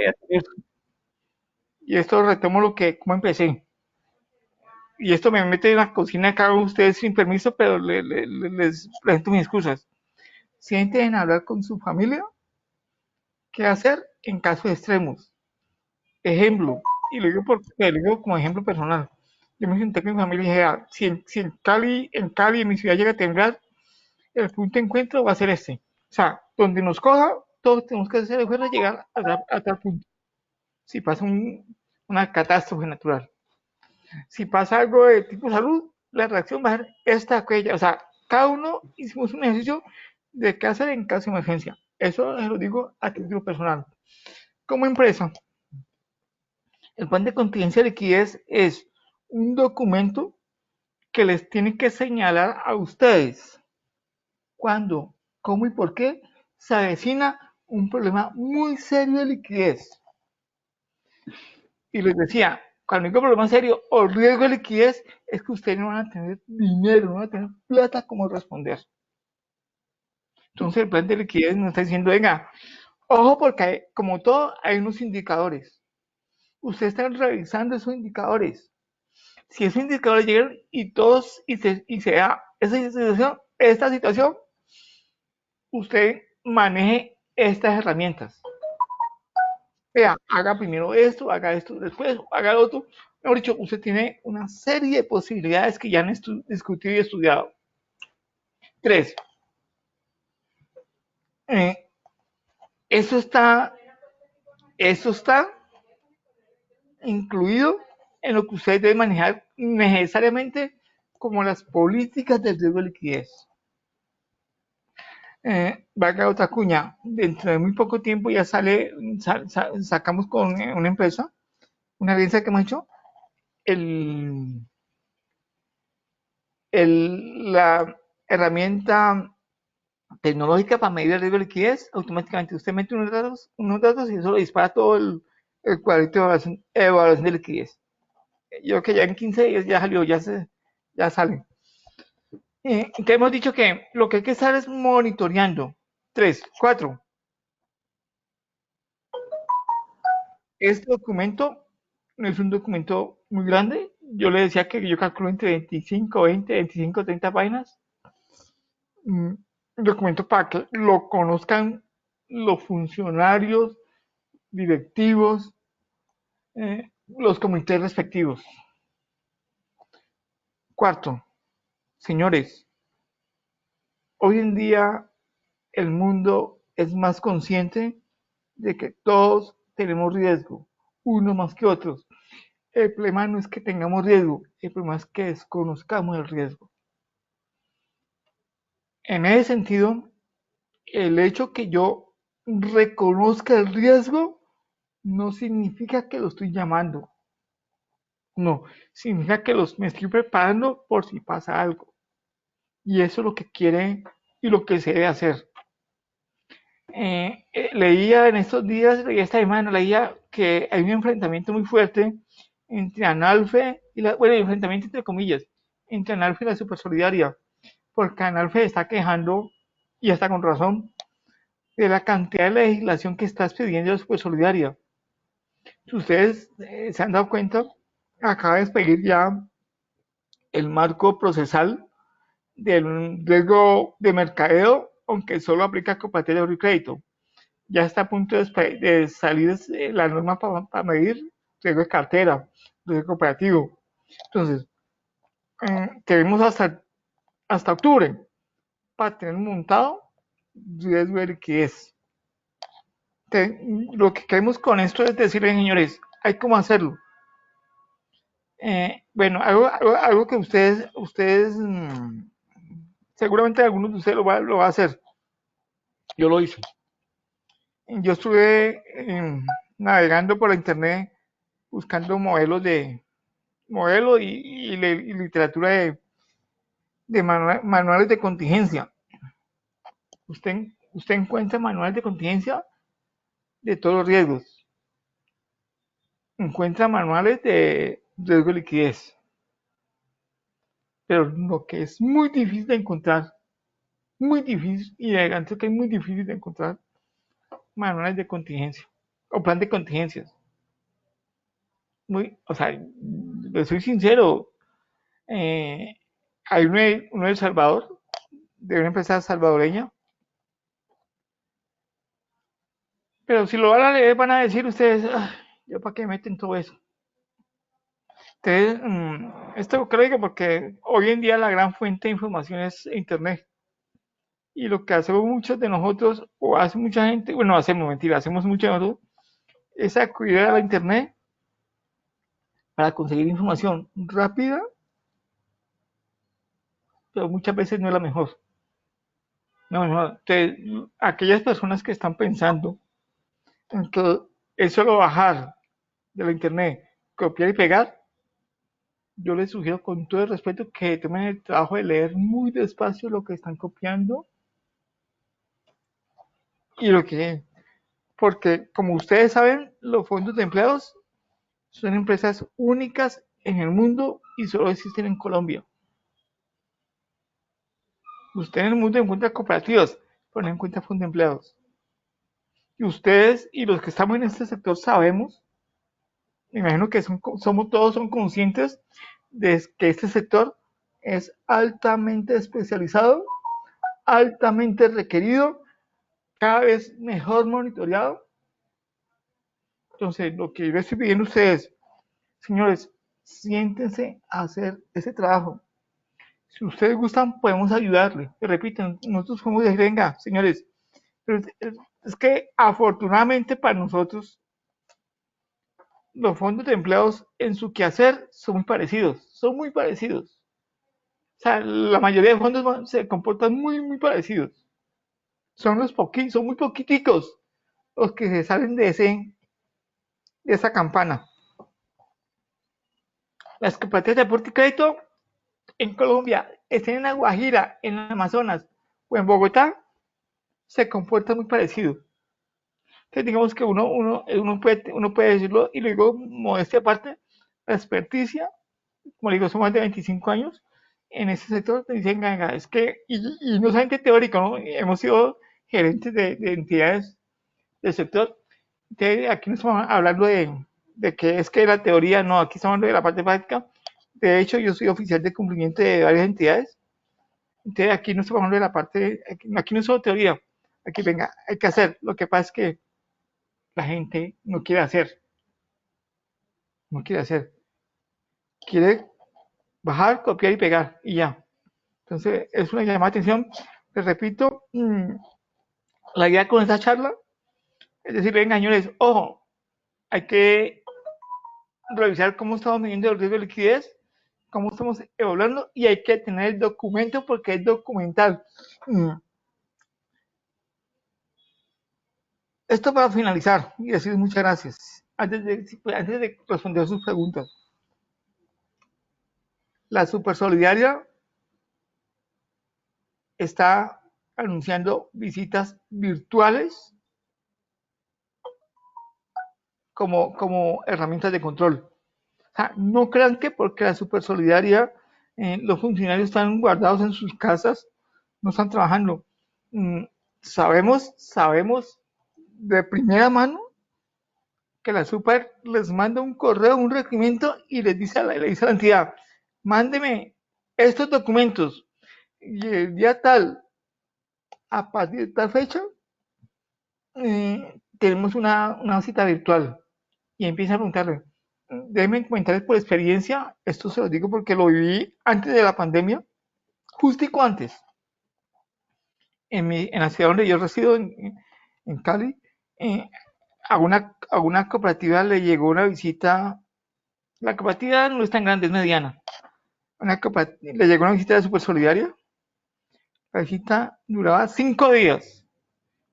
y esto retomo como empecé. Y esto me mete en la cocina acá a ustedes sin permiso, pero les presento mis excusas. Sienten hablar con su familia, qué hacer en casos extremos. Ejemplo, y lo digo como ejemplo personal. Yo me senté con mi familia y dije, si en Cali, en mi ciudad llega a temblar, el punto de encuentro va a ser este. O sea, donde nos coja, todos tenemos que hacer el esfuerzo de llegar a tal punto. Si pasa una catástrofe natural. Si pasa algo de tipo salud, la reacción va a ser esta, aquella. O sea, cada uno hicimos un ejercicio de qué hacer en caso de emergencia. Eso se lo digo a título personal. Como empresa, el plan de contingencia de liquidez es un documento que les tiene que señalar a ustedes cuándo, cómo y por qué se avecina un problema muy serio de liquidez. Y les decía, cuando digo problema serio o riesgo de liquidez, es que ustedes no van a tener dinero, no van a tener plata como responder. Entonces el plan de liquidez nos está diciendo, venga, ojo porque como todo hay unos indicadores. Ustedes están revisando esos indicadores. Si esos indicadores llegan y se da esta situación, usted maneje estas herramientas. Vea, haga primero esto, haga esto después, haga lo otro. Mejor dicho, usted tiene una serie de posibilidades que ya han discutido y estudiado. 3. Eso está incluido en lo que ustedes deben manejar necesariamente como las políticas del riesgo de liquidez. Valga otra cuña, dentro de muy poco tiempo ya sacamos con una empresa, una alianza que hemos hecho, la herramienta tecnológica para medir el riesgo de liquidez. Automáticamente usted mete unos datos y eso lo dispara todo el cuadrito de evaluación de liquidez. yo que ya en 15 días ya salió, ya sale. Entonces hemos dicho que lo que hay que estar es monitoreando. 3, 4. Este documento no es un documento muy grande. Yo le decía que yo calculo entre 25, 20, 25, 30 páginas. Un documento para que lo conozcan los funcionarios, directivos, los comités respectivos. Cuarto, señores, hoy en día el mundo es más consciente de que todos tenemos riesgo, unos más que otros. El problema no es que tengamos riesgo, el problema es que desconozcamos el riesgo. En ese sentido, el hecho que yo reconozca el riesgo no significa que lo estoy llamando. No, significa que me estoy preparando por si pasa algo. Y eso es lo que quiere y lo que se debe hacer. Leía en estos días, leía esta semana, leía que hay un enfrentamiento muy fuerte entre Analfe y bueno, enfrentamiento entre comillas, entre Analfe y la Supersolidaria, porque Analfe está quejando, y hasta con razón, de la cantidad de legislación que está expidiendo la Supersolidaria. Si ustedes se han dado cuenta, acaba de expedir ya el marco procesal del riesgo de mercadeo, aunque solo aplica a cooperativas de ahorro y crédito. Ya está a punto de salir la norma para medir riesgo de cartera, riesgo cooperativo. Entonces, tenemos hasta octubre para tener montado riesgo de liquidez. Lo que queremos con esto es decirles, señores, hay cómo hacerlo. Bueno, algo que ustedes seguramente algunos de ustedes lo va a hacer. Yo lo hice. Yo estuve navegando por la internet buscando modelos y literatura de manuales de contingencia. Usted encuentra manuales de contingencia de todos los riesgos. Encuentra manuales de riesgo de liquidez. Pero lo que es muy difícil de encontrar, muy difícil, y elegante que es muy difícil de encontrar manuales de contingencia o plan de contingencias. O sea, le soy sincero, hay uno de El Salvador, de una empresa salvadoreña, pero si lo van a leer van a decir ustedes, ¿yo para qué meten todo eso? Entonces, esto creo que porque hoy en día la gran fuente de información es internet. Y lo que hacemos muchos de nosotros, o hace mucha gente, bueno, hacemos mucho de nosotros, es acudir a la internet para conseguir información rápida, pero muchas veces no es la mejor. No. Entonces, aquellas personas que están pensando en que es solo bajar de la internet, copiar y pegar, yo les sugiero con todo el respeto que tomen el trabajo de leer muy despacio lo que están copiando y porque como ustedes saben, los fondos de empleados son empresas únicas en el mundo y solo existen en Colombia. Usted en el mundo encuentra cooperativas, pero no encuentra fondos de empleados. Y ustedes y los que estamos en este sector sabemos, me imagino que todos son conscientes de que este sector es altamente especializado, altamente requerido, cada vez mejor monitoreado. Entonces, lo que yo estoy pidiendo a ustedes, señores, siéntense a hacer ese trabajo. Si ustedes gustan, podemos ayudarle. Repiten, nosotros podemos decir, venga, señores, pero es que afortunadamente para nosotros, los fondos de empleados en su quehacer son muy parecidos. O sea, la mayoría de fondos se comportan muy parecidos. Son muy poquiticos los que se salen de esa campana. Las cooperativas de aporte y crédito en Colombia, estén en La Guajira, en Amazonas o en Bogotá, se comportan muy parecido. Entonces digamos que uno puede decirlo, y lo digo modestia aparte, la experticia, como digo, son más de 25 años en ese sector, te dicen, venga, es que, y no solamente teórico, ¿no? Hemos sido gerentes de entidades del sector. Entonces, aquí no estamos hablando de que es que la teoría, no, aquí estamos hablando de la parte práctica. De hecho, yo soy oficial de cumplimiento de varias entidades. Entonces, aquí no estamos hablando de la parte, aquí no es solo teoría. Aquí, venga, hay que hacer. Lo que pasa es que la gente no quiere hacer. No quiere hacer. Quiere bajar, copiar y pegar y ya. Entonces, es una llamada de atención. Les repito, la idea con esta charla es decir, venga, señores, ojo, hay que revisar cómo estamos midiendo el riesgo de liquidez, cómo estamos evaluando y hay que tener el documento porque es documental. Esto para finalizar y decir muchas gracias. Antes de responder a sus preguntas, la Supersolidaria está anunciando visitas virtuales como herramientas de control. O sea, no crean que porque la Supersolidaria, los funcionarios están guardados en sus casas, no están trabajando. Sabemos de primera mano que la Super les manda un correo, un requerimiento y le dice a la entidad, mándeme estos documentos y el día tal, a partir de tal fecha, tenemos una cita virtual y empieza a preguntarle, déjenme comentarles por experiencia, esto se lo digo porque lo viví antes de la pandemia, justico antes, en la ciudad donde yo resido, en Cali, a una cooperativa le llegó una visita, la cooperativa no es tan grande, es mediana, le llegó una visita de Supersolidaria, la visita duraba 5 días,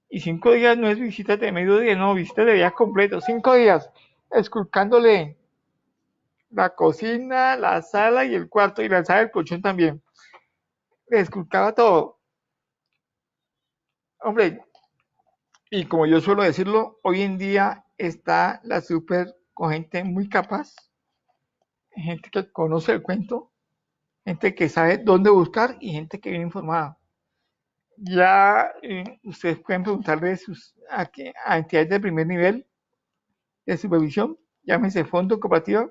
y 5 días no es visita de mediodía, no, visita de día completo, 5 días, esculcándole la cocina, la sala y el cuarto, y la sala del colchón también, le esculcaba todo. Hombre, y como yo suelo decirlo, hoy en día está la Super con gente muy capaz, gente que conoce el cuento, gente que sabe dónde buscar y gente que viene informada. Ya ustedes pueden preguntarle a entidades de primer nivel de supervisión, llámese fondo, cooperativa,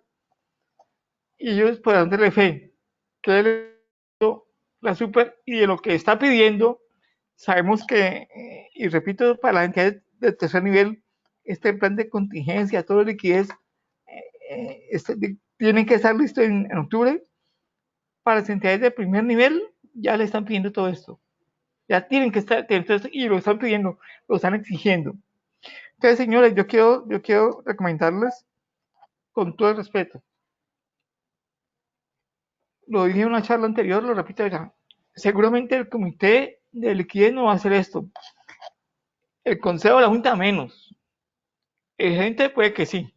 y ellos podrán darle fe que la Super y de lo que está pidiendo, sabemos que, y repito, para las entidades de tercer nivel, este plan de contingencia, todo liquidez, tienen que estar listo en octubre. Para las entidades de primer nivel, ya le están pidiendo todo esto. Ya tienen que estar, y lo están pidiendo, lo están exigiendo. Entonces, señores, yo quiero recomendarles, con todo el respeto, lo dije en una charla anterior, lo repito acá, seguramente el comité de liquidez no va a hacer esto. El consejo de la junta menos. El gerente puede que sí,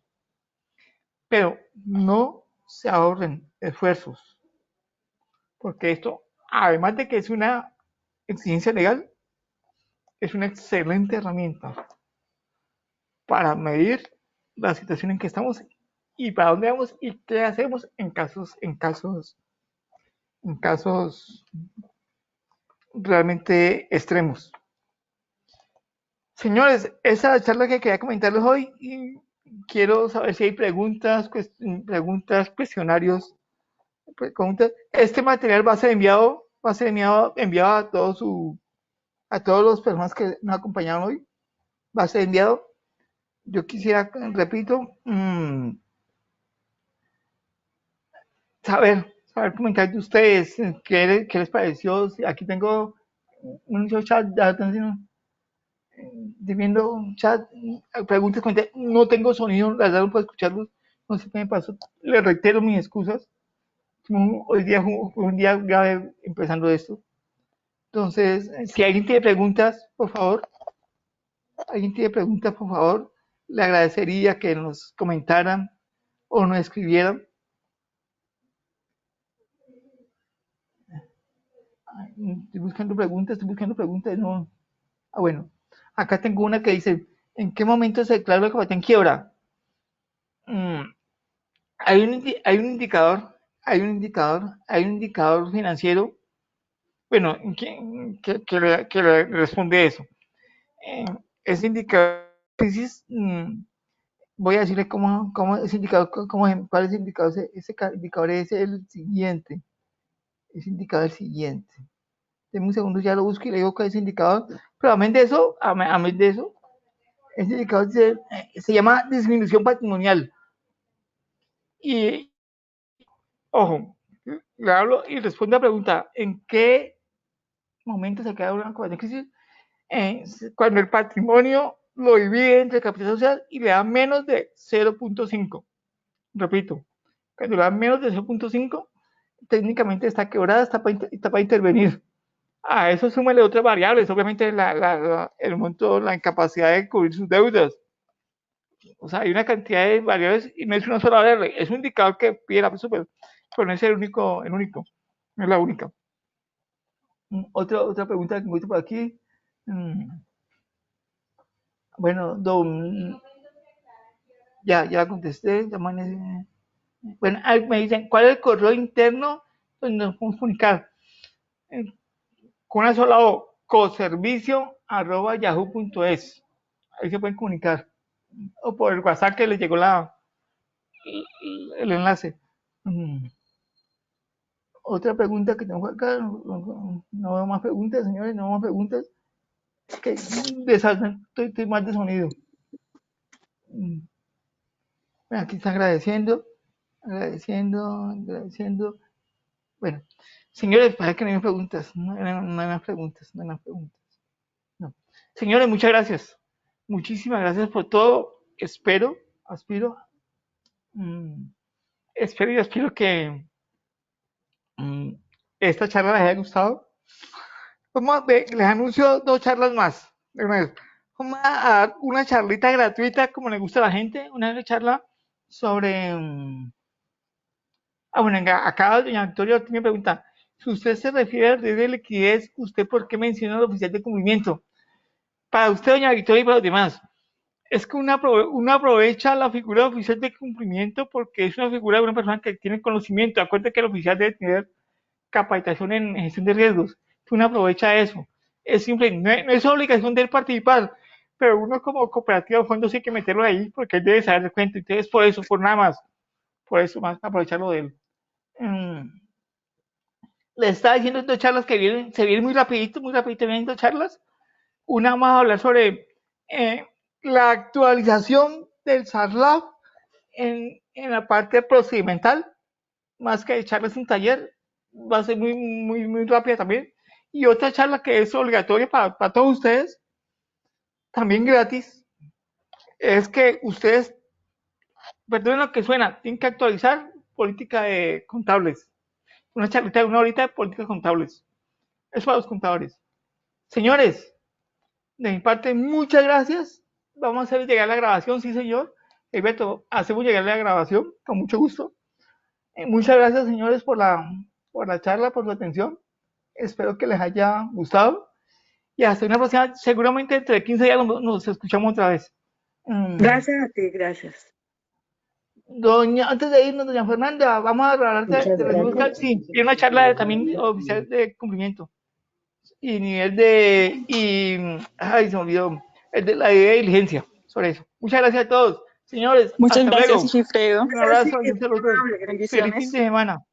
pero no se ahorren esfuerzos, porque esto, además de que es una exigencia legal, es una excelente herramienta para medir la situación en que estamos y para dónde vamos y qué hacemos en casos realmente extremos. Señores, esa es la charla que quería comentarles hoy y quiero saber si hay preguntas, cuestionarios, preguntas. Este material va a ser enviado a todas las personas que nos acompañaron hoy. Va a ser enviado. Yo quisiera, repito, saber comentar de ustedes, qué les pareció. Aquí tengo un chat de atención, viendo chat, preguntas, no tengo sonido, la verdad no puedo escucharlos, no sé qué me pasó, les reitero mis excusas, hoy día fue un día grave empezando esto, entonces, si alguien tiene preguntas, por favor, le agradecería que nos comentaran o nos escribieran. Estoy buscando preguntas, no. Bueno, acá tengo una que dice, ¿en qué momento se declaró la cooperativa en quiebra? hay un indicador financiero, bueno, que le responde eso. Ese indicador de crisis, voy a decirle cómo ese indicador, cuál es el indicador. Ese indicador es el siguiente. Ese indicador es el siguiente. Deme un segundo, ya lo busco y le digo cuál es el indicador. Pero amén de eso, ese indicador se llama disminución patrimonial. Y, ojo, le hablo y respondo a la pregunta, ¿en qué momento se queda una crisis? Cuando el patrimonio lo divide entre capital social y le da menos de 0.5. Repito, cuando le da menos de 0.5, técnicamente está quebrada, está para intervenir. A eso súmale otras variables, obviamente el monto, la incapacidad de cubrir sus deudas. O sea, hay una cantidad de variables y no es una sola variable, es un indicador que pide la super, pero no es el único, no es la única. Otra pregunta que encuentro por aquí. Bueno, ya contesté. Bueno, me dicen, ¿cuál es el correo interno donde nos podemos comunicar? Con una sola O, coservicio@yahoo.es. Ahí se pueden comunicar. O por el WhatsApp que les llegó el enlace. Otra pregunta que tengo acá. No veo más preguntas, señores, no veo más preguntas. Es que estoy mal de sonido. Aquí está agradeciendo. Bueno, señores, para que no hay más preguntas. No hay más preguntas. No. Señores, muchas gracias. Muchísimas gracias por todo. Espero y aspiro que esta charla les haya gustado. Les anuncio 2 charlas más. Vamos a dar una charlita gratuita como le gusta a la gente, una charla sobre... bueno, acá doña Victoria me pregunta, si usted se refiere al riesgo de liquidez, ¿usted por qué menciona al oficial de cumplimiento? Para usted, doña Victoria, y para los demás, es que uno aprovecha la figura de oficial de cumplimiento porque es una figura de una persona que tiene conocimiento. Acuérdate que el oficial debe tener capacitación en gestión de riesgos. Uno aprovecha eso. Es simple, no es obligación de él participar, pero uno como cooperativa de fondos sí hay que meterlo ahí porque él debe saber el cuento. Entonces, por eso, por nada más, por eso más aprovecharlo de él. Les estaba diciendo 2 charlas que se vienen muy rapidito vienen 2 charlas. Una vamos a hablar sobre la actualización del SARLAB en la parte procedimental, más que echarles un taller, va a ser muy rápida también. Y otra charla que es obligatoria para todos ustedes, también gratis, es que ustedes, perdonen lo que suena, tienen que actualizar política de contables. Una charlita de 1 horita de políticas contables. Es para los contadores. Señores, de mi parte, muchas gracias. Vamos a hacer llegar la grabación, sí, señor. Beto, hacemos llegar la grabación, con mucho gusto. Muchas gracias, señores, por la charla, por su atención. Espero que les haya gustado. Y hasta una próxima, seguramente entre 15 días nos escuchamos otra vez. Gracias a ti, gracias. Antes de irnos, doña Fernanda, vamos a hablar de recibo fiscal. Sí, y una charla también oficial de cumplimiento. Y nivel ay, se me olvidó, el de la diligencia, sobre eso. Muchas gracias a todos. Señores, Muchas hasta gracias, luego. Gifredo. Un abrazo y un saludo. Feliz Bendiciones. fin de semana.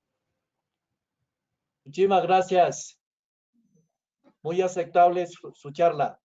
Muchísimas gracias. Muy aceptable su charla.